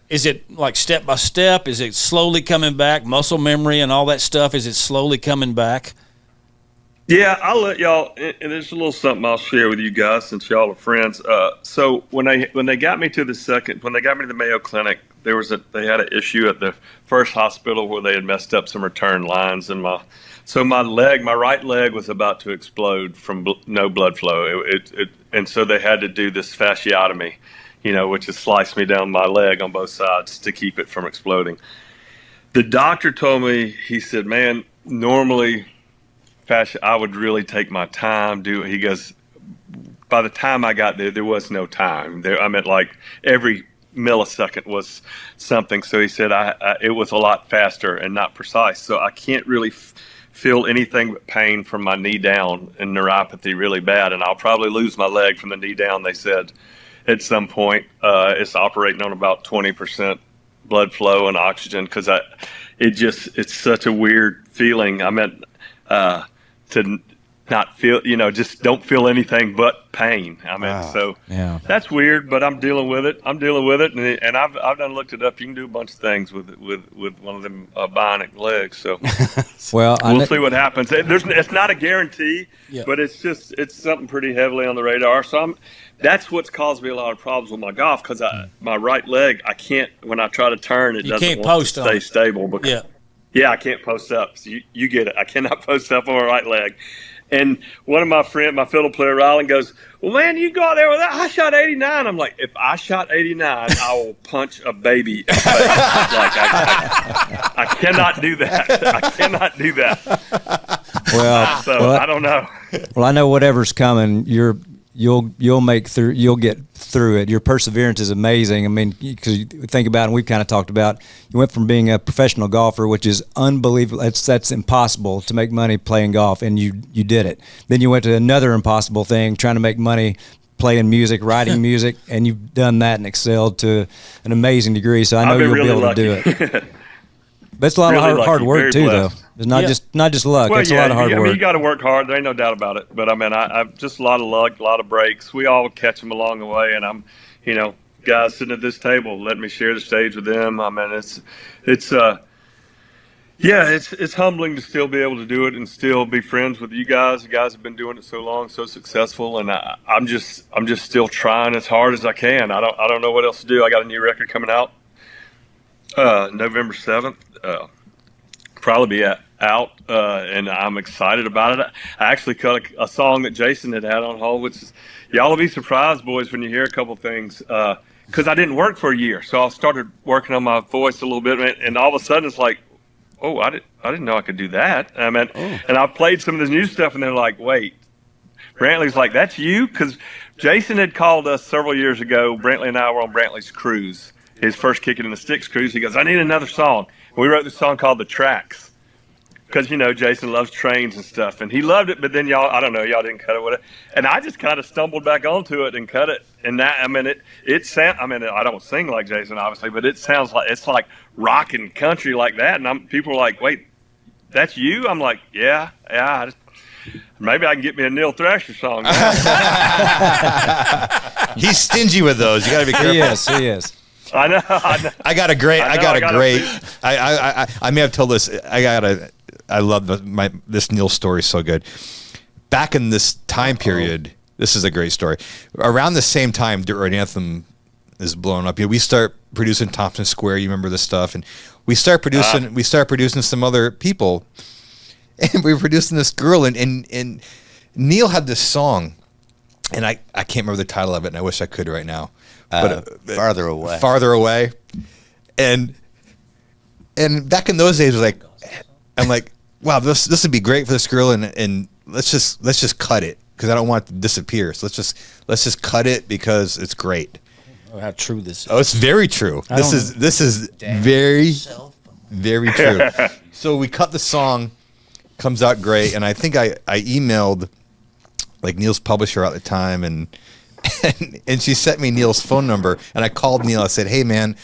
F: is it like step by step? Is it slowly coming back? Muscle memory and all that stuff, is it slowly coming back?
E: Yeah, I'll let y'all, and there's a little something I'll share with you guys since y'all are friends. So when they got me to the Mayo Clinic, they had an issue at the first hospital where they had messed up some return lines, and my right leg was about to explode from no blood flow. And so they had to do this fasciotomy, which is slice me down my leg on both sides to keep it from exploding. The doctor told me, he said, man, normally I would really take my time. He goes, by the time I got there was no time. I meant like every millisecond was something. So he said it was a lot faster and not precise. So I can't really feel anything but pain from my knee down and neuropathy really bad. And I'll probably lose my leg from the knee down, they said, at some point. It's operating on about 20% blood flow and oxygen because it's such a weird feeling. I meant to not feel, just don't feel anything but pain. So that's weird, but I'm dealing with it. And I've done looked it up. You can do a bunch of things with one of them bionic legs. So we'll see what happens. It's not a guarantee, but it's something pretty heavily on the radar. So that's what's caused me a lot of problems with my golf because my right leg, I can't, when I try to turn, it doesn't want to stay stable. Because, I can't post up. So you get it. I cannot post up on my right leg. And one of my friends, my fiddle player, Rylan, goes, well, man, you go out there with that. I shot 89. I'm like, if I shot 89, I will punch a baby. I cannot do that. I cannot do that.
C: Well,
E: I don't know.
C: Well, I know whatever's coming, you'll make through. You'll get through it. Your perseverance is amazing. I mean, because you think about it, and we've kind of talked about, you went from being a professional golfer, which is unbelievable. That's impossible to make money playing golf, and you did it. Then you went to another impossible thing, trying to make money playing music, writing music, and you've done that and excelled to an amazing degree. So I know you'll be able to do it. But it's a lot of hard work too, though. It's not just luck. It's a lot of hard work.
E: You got to work hard. There ain't no doubt about it. But I mean, I've just a lot of luck, a lot of breaks. We all catch them along the way, and I'm, guys sitting at this table, letting me share the stage with them. I mean, it's humbling to still be able to do it and still be friends with you guys. You guys have been doing it so long, so successful, and I'm just still trying as hard as I can. I don't know what else to do. I got a new record coming out November 7th. Probably be out, and I'm excited about it. I actually cut a song that Jason had on hold, which is, y'all will be surprised, boys, when you hear a couple things, because I didn't work for a year, so I started working on my voice a little bit, and all of a sudden it's like, oh, I didn't know I could do that. I mean, and I played some of this new stuff, and they're like, wait, Brantley's like, that's you? Because Jason had called us several years ago. Brantley and I were on Brantley's cruise, his first Kicking in the Sticks cruise. He goes, I need another song. We wrote this song called The Tracks because, Jason loves trains and stuff. And he loved it, but then y'all didn't cut it with it. And I just kind of stumbled back onto it and cut it. And that, I mean, I don't sing like Jason, obviously, but it sounds like, it's like rock and country like that. And people are like, wait, that's you? I'm like, yeah. Maybe I can get me a Neil Thrasher song.
A: He's stingy with those. You got to be careful.
C: He is.
E: I know.
A: I may have told this. I love this Neil story so good. Back in this time period, this is a great story. Around the same time, Dirt Road Anthem is blowing up. We start producing Thompson Square. You remember this stuff, and we start producing some other people, and we were producing this girl, and Neil had this song, and I can't remember the title of it, and I wish I could right now.
B: Farther away,
A: and back in those days, I'm like, wow, this would be great for this girl, and let's just cut it because I don't want it to disappear. So let's just cut it because it's great.
F: Oh, how true this is!
A: Oh, it's very true. This is very, very true. So we cut the song, comes out great, and I think I emailed Neil's publisher at the time, and she sent me Neil's phone number, and I called Neil. I said, hey, man,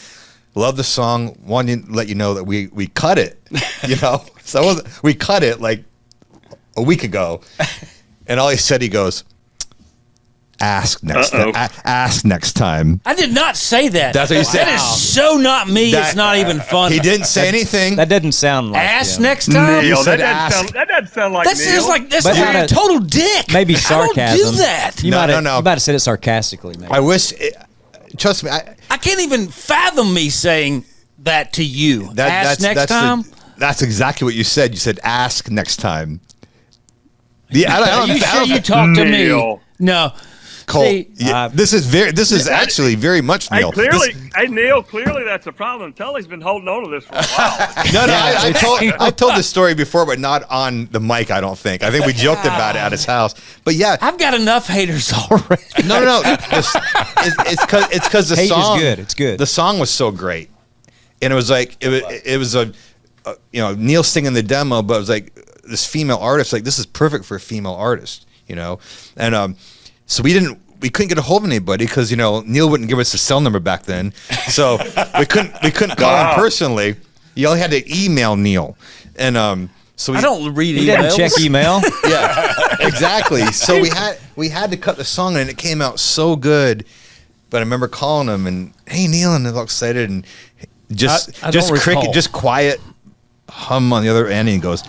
A: love the song. Wanted to let you know that we cut it, So we cut it like a week ago. And all he said, he goes, ask next time. Ask next time.
F: I did not say that.
A: That's what you said.
F: That is so not me. It's not even funny.
A: He didn't say anything.
C: That doesn't sound like
F: Ask
C: him.
F: next time.
E: Neil, that
A: ask.
E: doesn't sound like
F: That
E: Neil.
F: sounds like that's
C: But
F: like a total dick.
C: Maybe sarcasm.
F: I don't do that.
C: You
A: No,
C: might have,
A: no.
C: You might have said it sarcastically. Maybe.
A: I wish. Trust me.
F: I can't even fathom me saying that to you. Ask next time.
A: That's exactly what you said. You said ask next time. Yeah,
F: Are you sure you talked to me?
E: Neil.
F: No.
A: Colt,
F: See,
A: this is actually very much Neil.
E: Neil, clearly that's a problem. Tully's been holding on to this for a while.
A: I told this story before, but not on the mic. I don't think. I think we joked about it at his house. But yeah,
F: I've got enough haters already.
A: no. It's because the
C: Hate
A: song
C: is good. It's good.
A: The song was so great, and it was like it was a Neil singing the demo, but it was like this female artist. Like, this is perfect for a female artist, and so we couldn't get a hold of anybody because Neil wouldn't give us a cell number back then, so we couldn't call him personally. You only had to email Neil, and so
F: I don't read
C: He
F: emails.
C: didn't check email.
A: Yeah, exactly. So we had to cut the song, and it came out so good. But I remember calling him and, hey Neil, and they all excited, and
F: I don't recall.
A: just quiet hum on the other end, and he goes,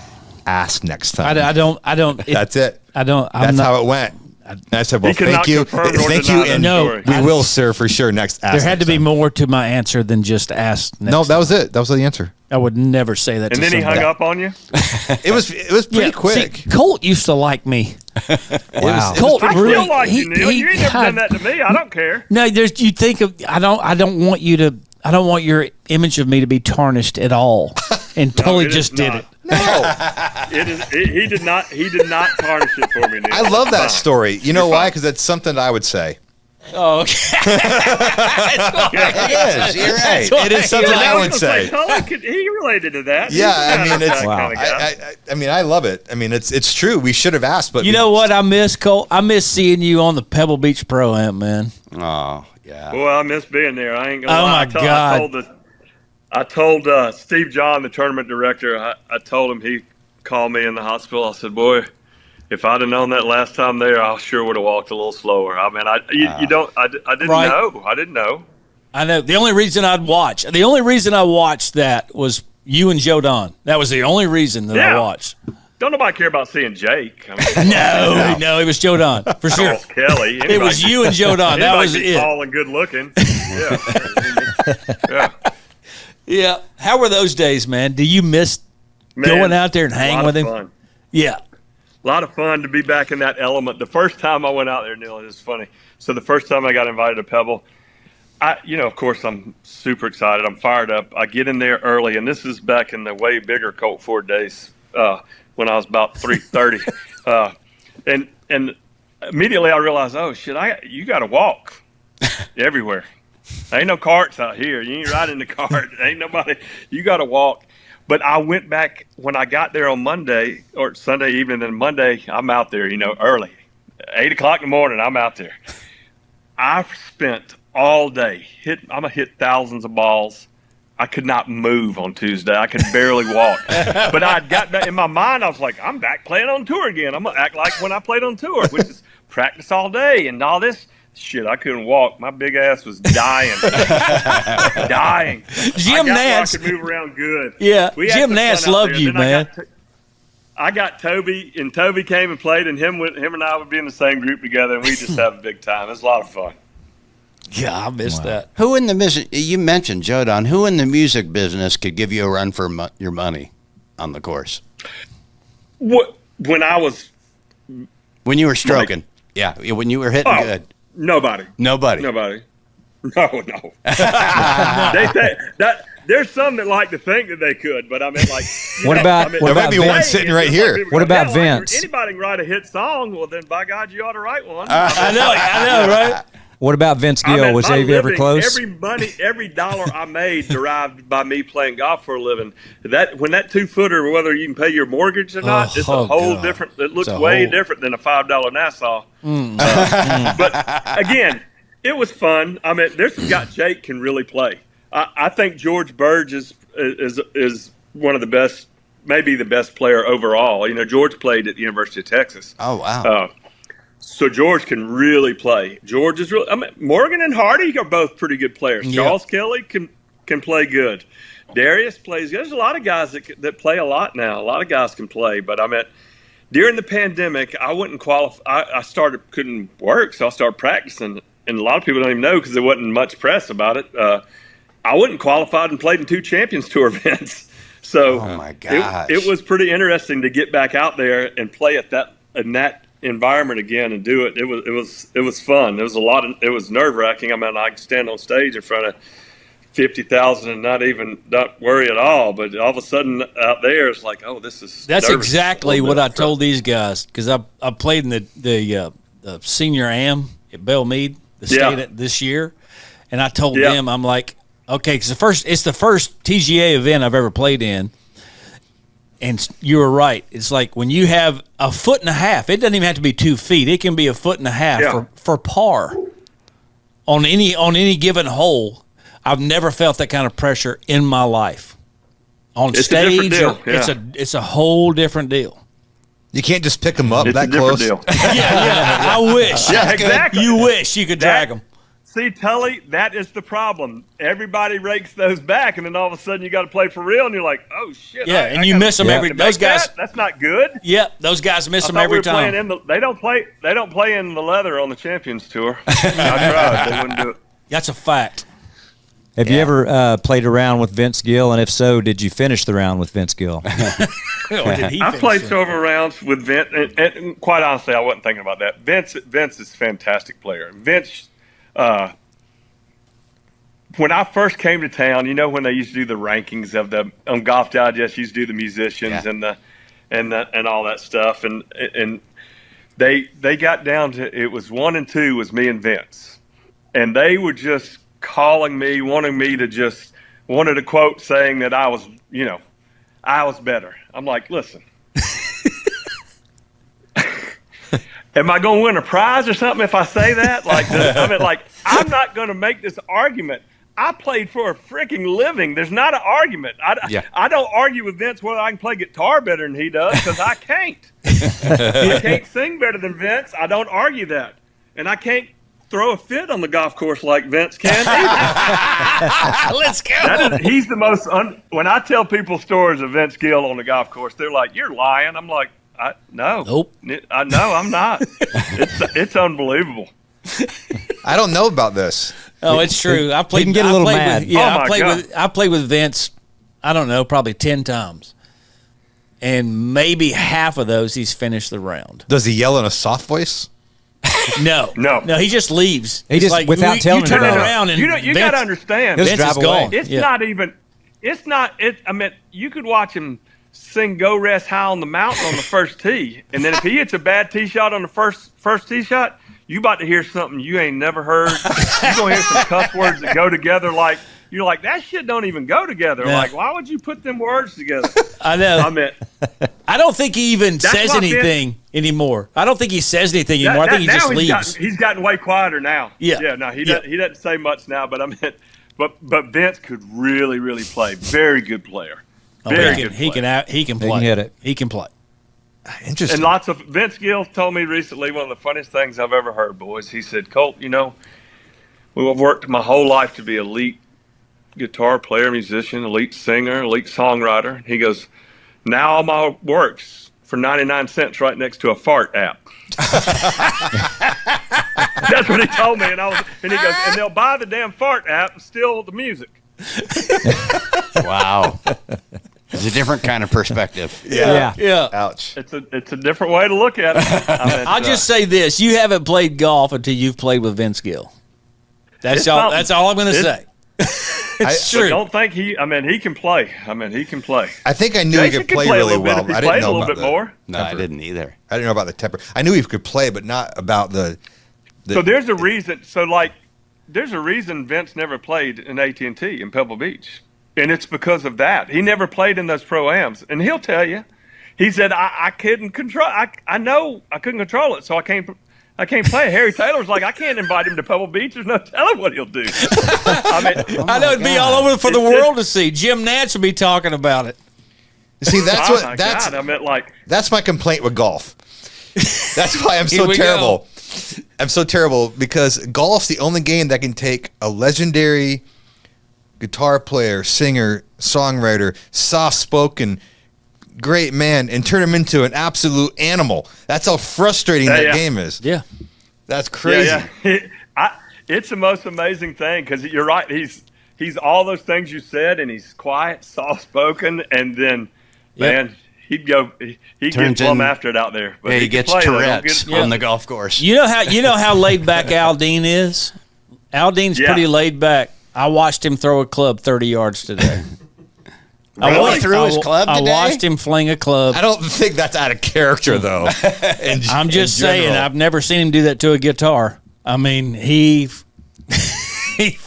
A: ask next time.
F: I don't.
A: That's it.
F: That's
A: how it went. And I said, well,
E: He cannot
A: thank you,
E: confirm nor
A: thank
E: deny
A: you,
E: that
A: and
E: story.
A: we will, sir, for sure. Next, ask
F: There had to
A: next
F: be
A: time.
F: more to my answer than just ask. Next
A: No, that was it. That was the answer.
F: I would never say that.
E: And
F: to
E: then he
F: somebody.
E: hung up on you?
A: It was pretty quick.
F: See, Colt used to like me.
C: Wow.
F: Colt
E: I
F: really.
E: feel like you, Neil. You ain't never done that to me. I don't care.
F: No, you think of. I don't want you to. I don't want your image of me to be tarnished at all. And Tully
E: it is
F: just did
E: not.
F: it.
A: No,
E: He did not tarnish it for me, Neil.
A: I love that
E: Fine.
A: story. You know why? Because it's something I would say.
F: Oh, okay.
A: It is. You're right. It is something I would say.
E: He related to that.
A: Yeah,
E: He's
A: I mean, it's.
E: kind of guy.
A: I mean, I love it. I mean, it's true. We should have asked, but
F: You know what I miss, Colt? I miss seeing you on the Pebble Beach Pro-Am, man.
B: Oh, yeah.
E: Well, I miss being there. I ain't gonna
F: Oh,
E: lie.
F: my God.
E: I told Steve John, the tournament director. I told him, he called me in the hospital. I said, boy, if I'd have known that last time there, I sure would have walked a little slower. I mean, I didn't
F: Right.
E: know. I didn't know.
F: I know. The only reason I watched that was you and Joe Don. That was the only reason that I
E: Yeah.
F: watched.
E: Don't nobody care about seeing Jake. I mean,
F: No, it was Joe Don for sure.
E: Charles Kelly.
F: It was you and Joe Don. That was it.
E: Tall and good looking. Yeah. Yeah.
F: Yeah. How were those days, man? Do you miss
E: Man,
F: going out there and hang
E: lot
F: with
E: of
F: him?
E: fun.
F: Yeah.
E: A lot of fun to be back in that element. The first time I went out there, Neil, it was funny. So the first time I got invited to Pebble, of course, I'm super excited. I'm fired up. I get in there early, and this is back in the way bigger Colt Ford days when I was about 3:30. And immediately I realized, oh, shit, you got to walk everywhere. Ain't no carts out here. You ain't riding the cart. Ain't nobody. You got to walk. But I went back when I got there on Monday or Sunday evening. And Monday, I'm out there, early. 8 o'clock in the morning, I'm out there. I spent all day. I'm going to hit thousands of balls. I could not move on Tuesday. I could barely walk. But I got back in my mind. I was like, I'm back playing on tour again. I'm going to act like when I played on tour, which is practice all day and all this. Shit, I couldn't walk. My big ass was dying. Dying.
F: Jim Nance.
E: I could move around good.
F: Yeah,
E: We had
F: Jim
E: some
F: Nance
E: fun out
F: loved
E: there.
F: you,
E: Then
F: man.
E: I got Toby, and Toby came and played, and him and I would be in the same group together, and we just have a big time. It was a lot of fun.
F: Yeah, I missed that.
B: Who in the music? You mentioned Joe Don. Who in the music business could give you a run for your money on the course
E: When I was
B: when you were stroking? Yeah, when you were hitting good.
E: Nobody.
B: No.
E: They think that there's some that like to think that they could, but I mean, like,
C: What about
A: There might be
C: Vince?
A: one sitting right here.
C: What about Vince?
E: Anybody can write a hit song. Well, then by God, you ought to write one.
F: I know, right?
C: What about Vince Gill?
E: I mean,
C: Was
E: my
C: he ever
E: living,
C: close?
E: every dollar I made derived by me playing golf for a living. When that 2-footer, whether you can pay your mortgage or not, it's a whole
F: God.
E: different. It looks
F: It's a
E: way
F: whole-
E: different than a $5 Nassau. But again, it was fun. I mean, there's some guy Jake can really play. I think George Burge is one of the best maybe the best player overall. You know, George played at the University of Texas.
B: Oh, wow.
E: So George can really play. George is really. I mean, Morgan and Hardy are both pretty good players.
F: Yep.
E: Charles Kelly can play good. Darius plays good. There's a lot of guys that play a lot now. A lot of guys can play. But I mean, during the pandemic, I wouldn't qualify. I couldn't work, so I started practicing. And a lot of people don't even know because there wasn't much press about it. I wouldn't qualified and played in 2 Champions Tour events. So
B: Oh, my gosh.
E: it was pretty interesting to get back out there and play at that environment again and do it. It was fun. It was nerve wracking. I mean, I could stand on stage in front of 50,000 and not worry at all. But all of a sudden out there, it's like, oh, this is.
F: That's
E: nervous.
F: exactly what I told these guys because I played in the senior AM at Belle Meade, the state this year, and I told them, I'm like, okay, because it's the first TGA event I've ever played in. And you were right. It's like when you have a foot and a half, it doesn't even have to be 2 feet. It can be a foot and a half for par on any given hole. I've never felt that kind of pressure in my life. On
E: It's
F: stage,
E: a different deal.
F: it's a whole different deal.
A: You can't just pick them up
E: It's a
A: that
E: different
A: close.
E: deal.
F: Yeah, I wish.
E: Yeah, exactly.
F: You wish you could drag them.
E: See, Tully, that is the problem. Everybody rakes those back, and then all of a sudden you got to play for real, and you're like, oh shit!
F: Yeah, and you miss them every. Those guys.
E: That's not good.
F: Yeah, those guys miss them
E: I thought
F: every
E: we were
F: time.
E: playing they don't play in the leather on the Champions Tour. I tried. They wouldn't do it.
F: That's a fact.
C: Have you ever played around with Vince Gill? And if so, did you finish the round with Vince Gill?
E: I've played several rounds with Vince, and quite honestly, I wasn't thinking about that. Vince is a fantastic player. Vince. When I first came to town, you know, when they used to do the rankings of on Golf Digest, used to do the musicians and all that stuff, and they got down to it was 1 and 2 was me and Vince, and they were just calling me, wanted a quote saying that I was better. I'm like, listen. Am I going to win a prize or something if I say that? I'm not going to make this argument. I played for a freaking living. There's not an argument. I don't argue with Vince whether I can play guitar better than he does because I can't. I can't sing better than Vince. I don't argue that. And I can't throw a fit on the golf course like Vince can either.
F: Let's go.
E: He's the most when I tell people stories of Vince Gill on the golf course, they're like, you're lying. I'm like, no.
F: Nope.
E: No, I'm not. It's unbelievable.
A: I don't know about this.
F: Oh, it's true. I played.
C: can get a little mad.
F: I played with Vince. I don't know, probably 10 times, and maybe half of those he's finished the round.
A: Does he yell in a soft voice?
E: No.
F: He just leaves.
C: He just without telling
F: you turn
C: you
F: it
C: that.
F: around and
E: You got to understand.
C: Just
F: Vince
C: drive
F: is
C: away.
F: gone.
E: It's
F: Yeah.
E: not even. It's not. I mean, you could watch him sing "Go Rest High on the Mountain" on the first tee, and then if he hits a bad tee shot on the first tee shot, you about to hear something you ain't never heard. You're gonna hear some cuss words that go together. Like you're like that shit don't even go together.
F: Yeah.
E: Like why would you put them words together?
F: I know.
E: I mean,
F: I don't think he even
E: That's
F: says
E: why
F: anything anymore. I don't think he says anything anymore. I think he
E: now
F: just leaves.
E: He's gotten way quieter now.
F: Yeah.
E: No, he doesn't say much now. But I mean, but Vince could really play. Very good player. Very good.
F: He can play.
C: He can hit it.
F: He can play.
A: Interesting.
E: And lots of Vince Gill told me recently one of the funniest things I've ever heard, boys. He said, Colt, I've worked my whole life to be elite guitar player, musician, elite singer, elite songwriter. He goes, now all my work's for 99 cents right next to a fart app. That's what he told me. And he goes, and they'll buy the damn fart app and steal the music.
B: Wow. It's a different kind of perspective.
F: Yeah.
A: Ouch.
E: It's a different way to look at it.
F: I'll just say this: you haven't played golf until you've played with Vince Gill. That's all. That's all I'm going to say. It's true.
E: Don't think he can play. He can play.
A: I think I knew
E: Jason
A: he could
E: could
A: play
E: play a
A: really
E: little bit
A: well.
E: if he
A: I didn't
E: plays a
A: know
E: little
A: about
E: bit
A: the
E: more.
B: No, I didn't either.
A: I didn't know about the temper. I knew he could play, but not about the
E: So there's a reason. There's a reason Vince never played in AT&T in Pebble Beach, and it's because of that. He never played in those pro-ams, and he'll tell you. He said, "I couldn't control. I know I couldn't control it, so I can't play." Harry Taylor's like, "I can't invite him to Pebble Beach. There's no telling what he'll do."
F: I know it'd be all over for the world to see. Jim Nantz would be talking about it.
A: See, that's
E: Oh
A: what
E: my
A: that's
E: God, I meant like
A: that's my complaint with golf. That's why I'm
F: Here
A: so
F: we
A: terrible. I'm so terrible because golf's the only game that can take a legendary guitar player, singer, songwriter, soft-spoken, great man, and turn him into an absolute animal. That's how frustrating that game is.
F: Yeah.
A: That's crazy.
E: Yeah. It's the most amazing thing because you're right. He's all those things you said, and he's quiet, soft-spoken, and then, man, he'd get plumb after it out there. But
B: he gets
E: play,
B: Tourette's on the golf course.
F: You know how laid back Aldean is? Aldean's pretty laid back. I watched him throw a club 30 yards today.
B: Really? Threw his club today?
F: I watched him fling a club.
A: I don't think that's out of character, though.
F: I'm just saying, I've never seen him do that to a guitar. I mean, he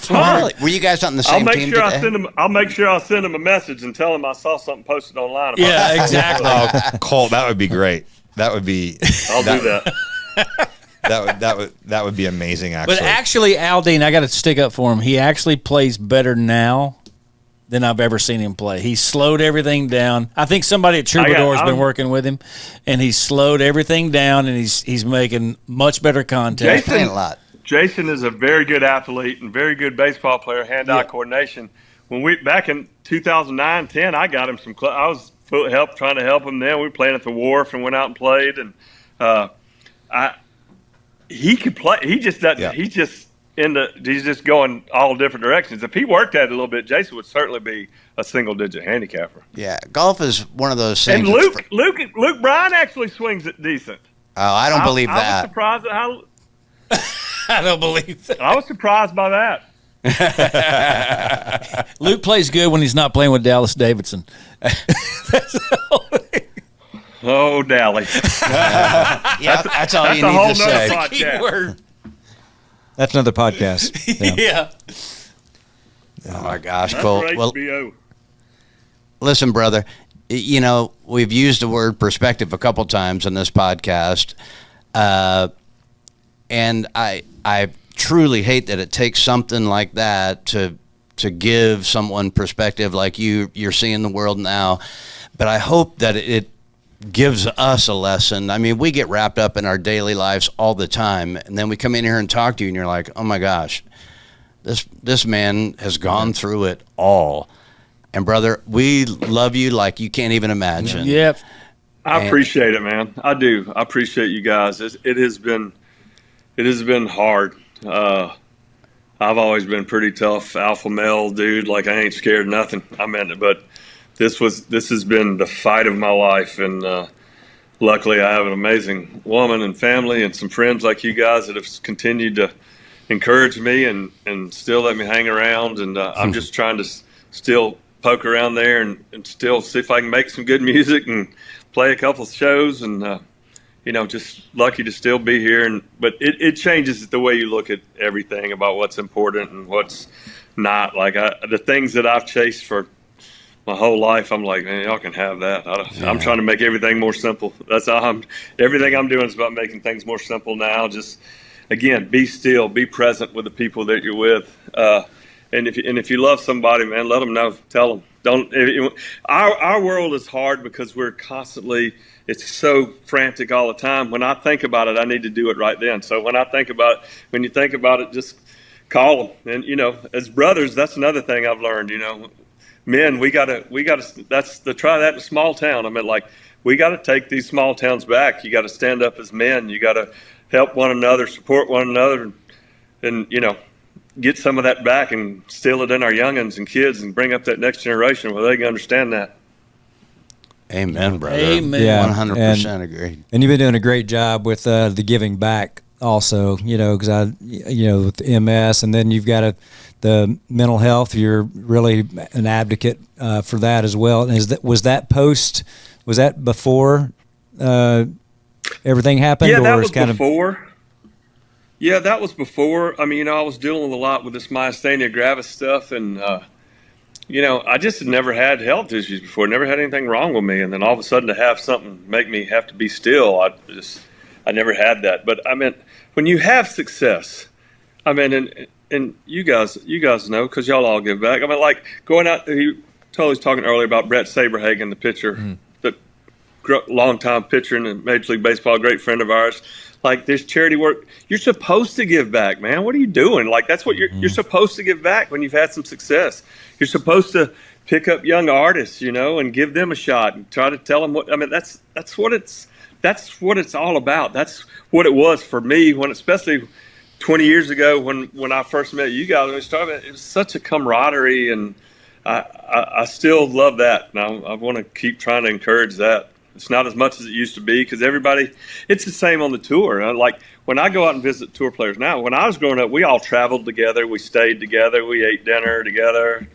B: Really? Were you guys on the same team today?
E: I'll make sure I send him a message and tell him I saw something posted online about it.
F: Yeah, exactly.
A: Oh, Colt, that would be great. That would be.
E: I'll do that.
A: That would be amazing. Actually,
F: But actually, Aldean, I got to stick up for him. He actually plays better now than I've ever seen him play. He's slowed everything down. I think somebody at Troubadour has been working with him, and he's slowed everything down, and he's making much better contact.
E: Jason is a very good athlete and very good baseball player, hand-eye coordination. When back in 2009-10, I got him some. I was trying to help him then. We were playing at the Wharf and went out and played, and he could play. He just doesn't. Yeah. He's just going all different directions. If he worked at it a little bit, Jason would certainly be a single-digit handicapper.
B: Yeah, golf is one of those things.
E: And Luke Bryan actually swings it decent.
B: Oh, I don't believe that.
E: I was surprised at how.
F: I don't believe that.
E: I was surprised by that.
F: Luke plays good when he's not playing with Dallas Davidson.
E: Oh, Dally.
B: That's all you need to say.
E: Podcast.
C: That's another podcast.
F: Yeah.
B: Oh, my gosh,
E: That's
B: Colt.
E: for
B: Well,
E: HBO.
B: listen, brother, you know, we've used the word perspective a couple times in this podcast. And I truly hate that it takes something like that to give someone perspective like you're seeing the world now. But I hope that it gives us a lesson. I mean, we get wrapped up in our daily lives all the time, and then we come in here and talk to you, and you're like, oh, my gosh, this man has gone through it all. And, brother, we love you like you can't even imagine.
F: Yep.
E: I appreciate it, man. I do. I appreciate you guys. It has been hard. I've always been pretty tough alpha male dude. Like I ain't scared of nothing. I meant it, but this has been the fight of my life. And luckily I have an amazing woman and family and some friends like you guys that have continued to encourage me and still let me hang around. And I'm just trying to still poke around there and still see if I can make some good music and play a couple of shows and, just lucky to still be here. But it changes the way you look at everything about what's important and what's not. Like the things that I've chased for my whole life, I'm like, man, y'all can have that. I'm trying to make everything more simple. That's all everything I'm doing is about making things more simple now. Just, again, be still, be present with the people that you're with. And if you love somebody, man, let them know. Tell them. Our world is hard because we're constantly, it's so frantic all the time. When I think about it, I need to do it right then. So when you think about it, just call them. And, as brothers, that's another thing I've learned, men, we gotta, try that in a small town. I mean, like, we got to take these small towns back. You got to stand up as men. You got to help one another, support one another, and get some of that back and still it in our youngins and kids and bring up that next generation where they can understand that.
B: Amen, brother.
F: Amen.
C: Yeah,
B: 100% agree.
C: And you've been doing a great job with the giving back also, because with the MS, and then you've got the mental health. You're really an advocate for that as well. And was that before everything happened?
E: Yeah, that
C: or
E: was before. Yeah, that was before. I mean, I was dealing with a lot with this myasthenia gravis stuff, and I just had never had health issues before. Never had anything wrong with me, and then all of a sudden to have something make me have to be still, I never had that. But I mean, when you have success, I mean, and you guys know because y'all all give back. I mean, like going out, totally talking earlier about Brett Saberhagen, the pitcher, the longtime pitcher in the Major League Baseball, great friend of ours. Like, there's charity work. You're supposed to give back, man. What are you doing? Like, that's what you're supposed to give back when you've had some success. You're supposed to pick up young artists, and give them a shot and try to tell them what. I mean, that's what it's all about. That's what it was for me especially 20 years ago when I first met you guys. When we started, it was such a camaraderie, and I still love that. And I want to keep trying to encourage that. It's not as much as it used to be because it's the same on the tour. Like when I go out and visit tour players now, when I was growing up, we all traveled together. We stayed together. We ate dinner together.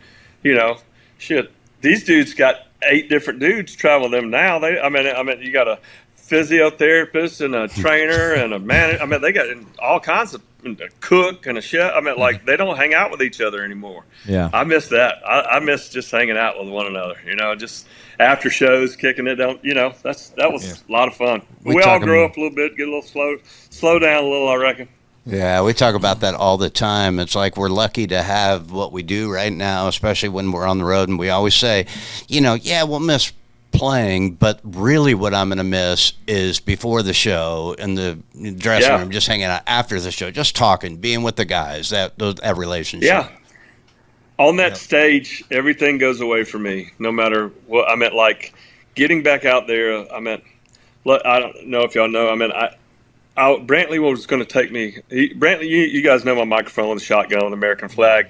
E: Shit, these dudes got 8 different dudes traveling them now. I mean, you got a physiotherapist and a trainer and a manager. I mean, they got all kinds of a cook and a chef. I mean, like they don't hang out with each other anymore.
C: Yeah,
E: I miss that. I miss just hanging out with one another. Just after shows, kicking it down. That was a lot of fun. We all grow up a little bit, get a little slow down a little, I reckon.
B: Yeah, we talk about that all the time. It's like we're lucky to have what we do right now, especially when we're on the road. And we always say, we'll miss playing, but really what I'm going to miss is before the show in the dressing room, just hanging out after the show, just talking, being with the guys, that relationship.
E: Yeah. On that stage, everything goes away for me, no matter what. I meant, like, getting back out there, I don't know if y'all know, Brantley was going to take me. Brantley, you guys know my microphone with the shotgun on the American flag.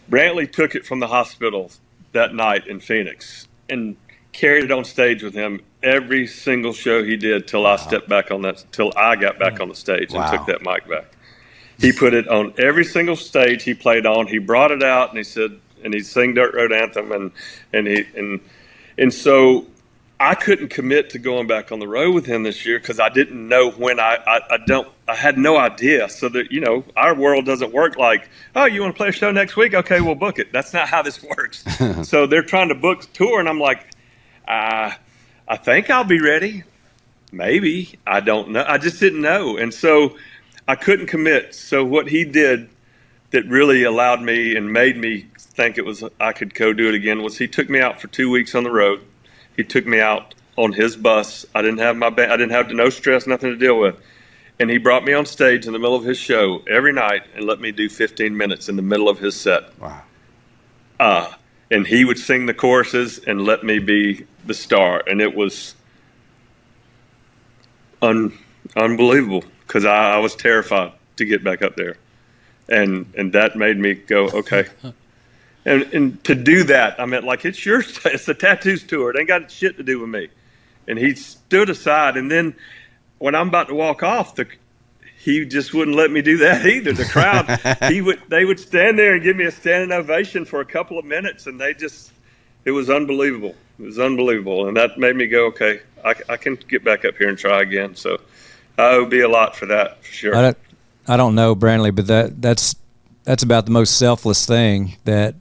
E: Brantley took it from the hospital that night in Phoenix and carried it on stage with him every single show he did till I stepped back on that, till I got back on the stage and took that mic back. He put it on every single stage he played on. He brought it out and he said, and he sang Dirt Road Anthem and so I couldn't commit to going back on the road with him this year because I didn't know when. I had no idea. So that our world doesn't work like, oh, you want to play a show next week? Okay, we'll book it. That's not how this works. So they're trying to book a tour, and I'm like, I think I'll be ready. Maybe. I don't know. I just didn't know, and so I couldn't commit. So what he did that really allowed me and made me think I could go do it again was he took me out for 2 weeks on the road. He took me out on his bus. I didn't have my band. I didn't have no stress, nothing to deal with. And he brought me on stage in the middle of his show every night and let me do 15 minutes in the middle of his set. Wow. And he would sing the choruses and let me be the star. And it was unbelievable because I was terrified to get back up there. And that made me go, okay. And to do that, it's the Tattoos tour. It ain't got shit to do with me. And he stood aside, and then when I'm about to walk off, he just wouldn't let me do that either. The crowd, they would stand there and give me a standing ovation for a couple of minutes, and it was unbelievable. It was unbelievable, and that made me go, okay, I can get back up here and try again. So I owe be a lot for that, for sure.
C: I don't know, Brantley, but that's about the most selfless thing that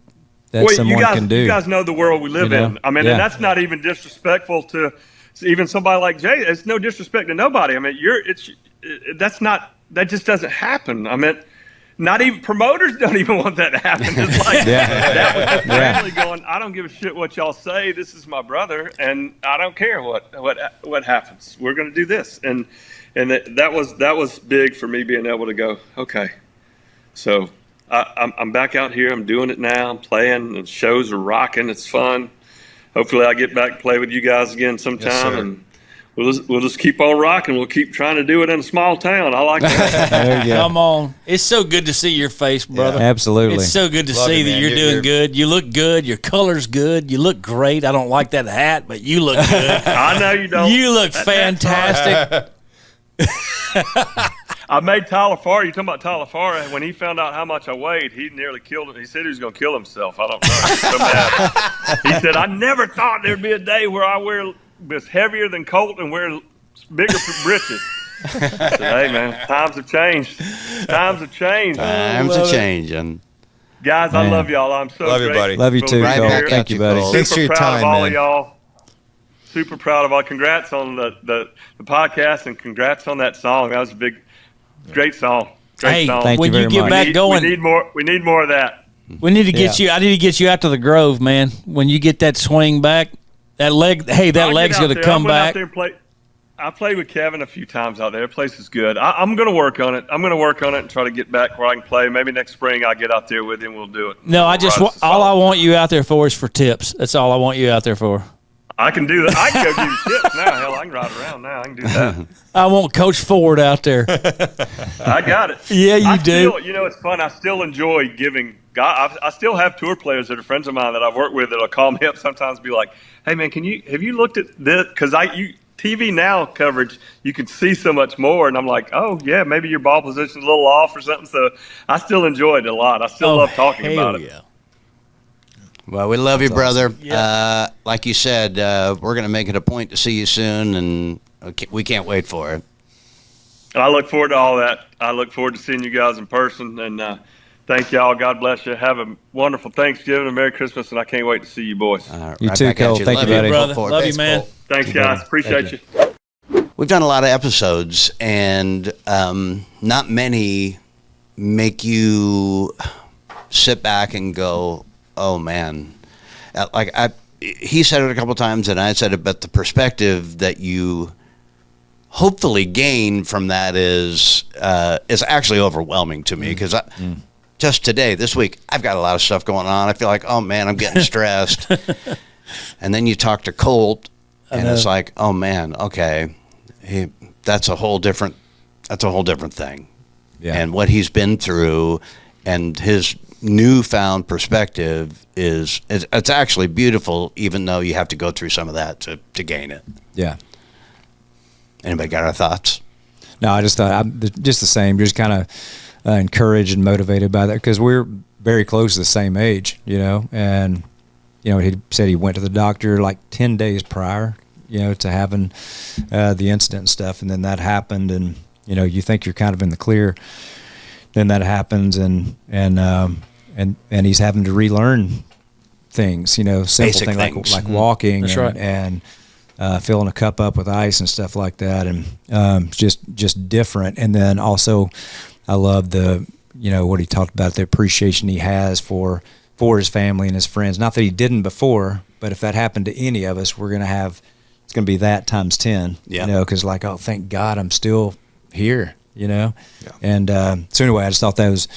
C: someone can do.
E: You guys know the world we live in. And that's not even disrespectful to even somebody like Jay. It's no disrespect to nobody. That just doesn't happen. Not even promoters don't even want that to happen. It's like that was Brantley going, I don't give a shit what y'all say. This is my brother, and I don't care what happens. We're going to do this, and that was big for me being able to go, okay, so. I'm back out here. I'm doing it now. I'm playing. The shows are rocking. It's fun. Hopefully, I get back and play with you guys again sometime, and we'll just keep on rocking. We'll keep trying to do it in a small town. I like that.
C: There you go.
F: Come on, it's so good to see your face, brother.
C: Yeah, absolutely,
F: it's so good to see that you're doing good. You look good. Your color's good. You look great. I don't like that hat, but you look good.
E: I know you don't.
F: You look fantastic.
E: I made Tyler Farr. You talking about Tyler Farr? When he found out how much I weighed, he nearly killed him. He said he was going to kill himself. I don't know. He was so mad. He said, I never thought there'd be a day where I was heavier than Colt and wear bigger breeches. I said, hey, man, times have changed. Times are
B: changing.
E: Guys, I love y'all. I'm so
A: love you, buddy.
C: Love you too, Colt. Thank you, buddy.
A: Thanks for your time,
E: proud of all
A: man.
E: of y'all. Super proud of all. Congrats on the podcast and congrats on that song. That was a great song. Great song.
C: Thank
F: when
C: you
F: you
C: very
F: get
C: much.
F: back going,
E: we need more of that.
F: We need to get you. I need to get you out to the Grove, man. When you get that swing back, that leg. Hey, that leg's going to come back.
E: I played with Kevin a few times out there. The place is good. I'm going to work on it. I'm going to work on it and try to get back where I can play. Maybe next spring I'll get out there with him. We'll do it.
F: No, all I want you out there for is for tips. That's all I want you out there for.
E: I can do that. I can go do the tips now. Hell, I can ride around now. I can do that.
F: I want Coach Ford out there.
E: I got it.
F: Yeah, you do.
E: You know, it's fun. I still enjoy giving. I still have tour players that are friends of mine that I've worked with that'll call me up sometimes and be like, "Hey, man, have you looked at this?" Because TV Now coverage, you can see so much more. And I'm like, oh, yeah, maybe your ball position's a little off or something. So I still enjoy it a lot. I still love talking about it.
F: Yeah.
B: Well, we love you, brother.
F: Awesome. Yeah.
B: Like you said, we're going to make it a point to see you soon, and we can't wait for it.
E: I look forward to all that. I look forward to seeing you guys in person. And thank y'all. God bless you. Have a wonderful Thanksgiving and Merry Christmas. And I can't wait to see you boys.
C: You too, Colt. Thank you, buddy.
F: Brother. Love you, man.
E: Thanks, guys. Appreciate you.
B: We've done a lot of episodes, and not many make you sit back and go, oh, man. He said it a couple times, and I said it, but the perspective that you hopefully gain from that is actually overwhelming to me, because just today, this week, I've got a lot of stuff going on. I feel like, oh, man, I'm getting stressed. And then you talk to Colt, and it's like, oh, man, okay. That's a whole different thing. Yeah. And what he's been through and his newfound perspective it's actually beautiful, even though you have to go through some of that to gain it.
C: Yeah.
B: Anybody got our thoughts?
C: No, I just thought I'm just the same. Just kind of encouraged and motivated by that, because we're very close to the same age, and he said he went to the doctor like 10 days prior, to having the incident and stuff, and then that happened, and you think you're kind of in the clear, then that happens, and he's having to relearn things, simple
B: Basic
C: things like walking.
F: That's right.
C: And filling a cup up with ice and stuff like that, and just different. And then also, I love the what he talked about, the appreciation he has for his family and his friends. Not that he didn't before, but if that happened to any of us, it's going to be that times 10.
B: Yeah.
C: Because oh, thank God I'm still here. Yeah. And so anyway, I just thought that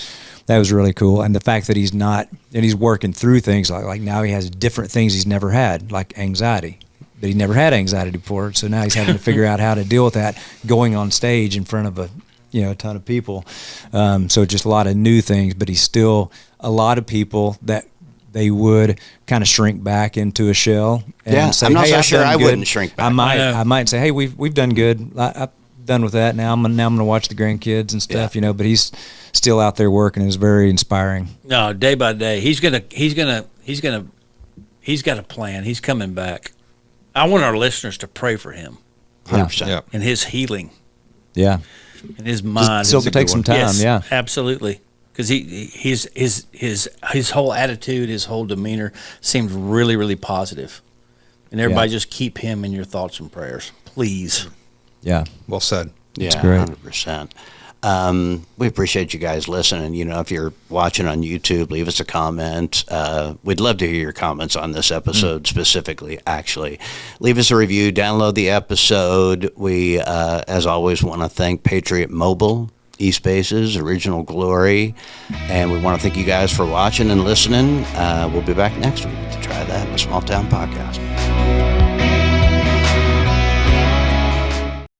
C: was really cool, and the fact that he's working through things like now he has different things he's never had, like anxiety. But he never had anxiety before, so now he's having to figure out how to deal with that going on stage in front of a ton of people. So just a lot of new things, but he's still a lot of people that they would kind of shrink back into a shell and say,
B: I'm not so
C: I've
B: sure
C: done
B: I
C: good.
B: wouldn't shrink back.
C: I might say, hey, we've done good. I'm done with that now. I'm going to watch the grandkids and stuff, but he's still out there working. It's very inspiring.
F: No, day by day, he's got a plan. He's coming back. I want our listeners to pray for him.
B: 100%.
A: Yeah.
F: And his healing.
C: Yeah.
F: And his mind.
C: Still could take some time.
F: Yes,
C: yeah.
F: Absolutely. Because his whole attitude, his whole demeanor seems really, really positive. And everybody just keep him in your thoughts and prayers, please.
C: Yeah.
A: Well said.
B: Yeah,
C: That's great.
B: 100%. We appreciate you guys listening. If you're watching on YouTube, leave us a comment. We'd love to hear your comments on this episode specifically, actually. Leave us a review, download the episode. We, as always, want to thank Patriot Mobile, eSpaces, Original Glory, and we want to thank you guys for watching and listening. We'll be back next week to try that in a small town podcast.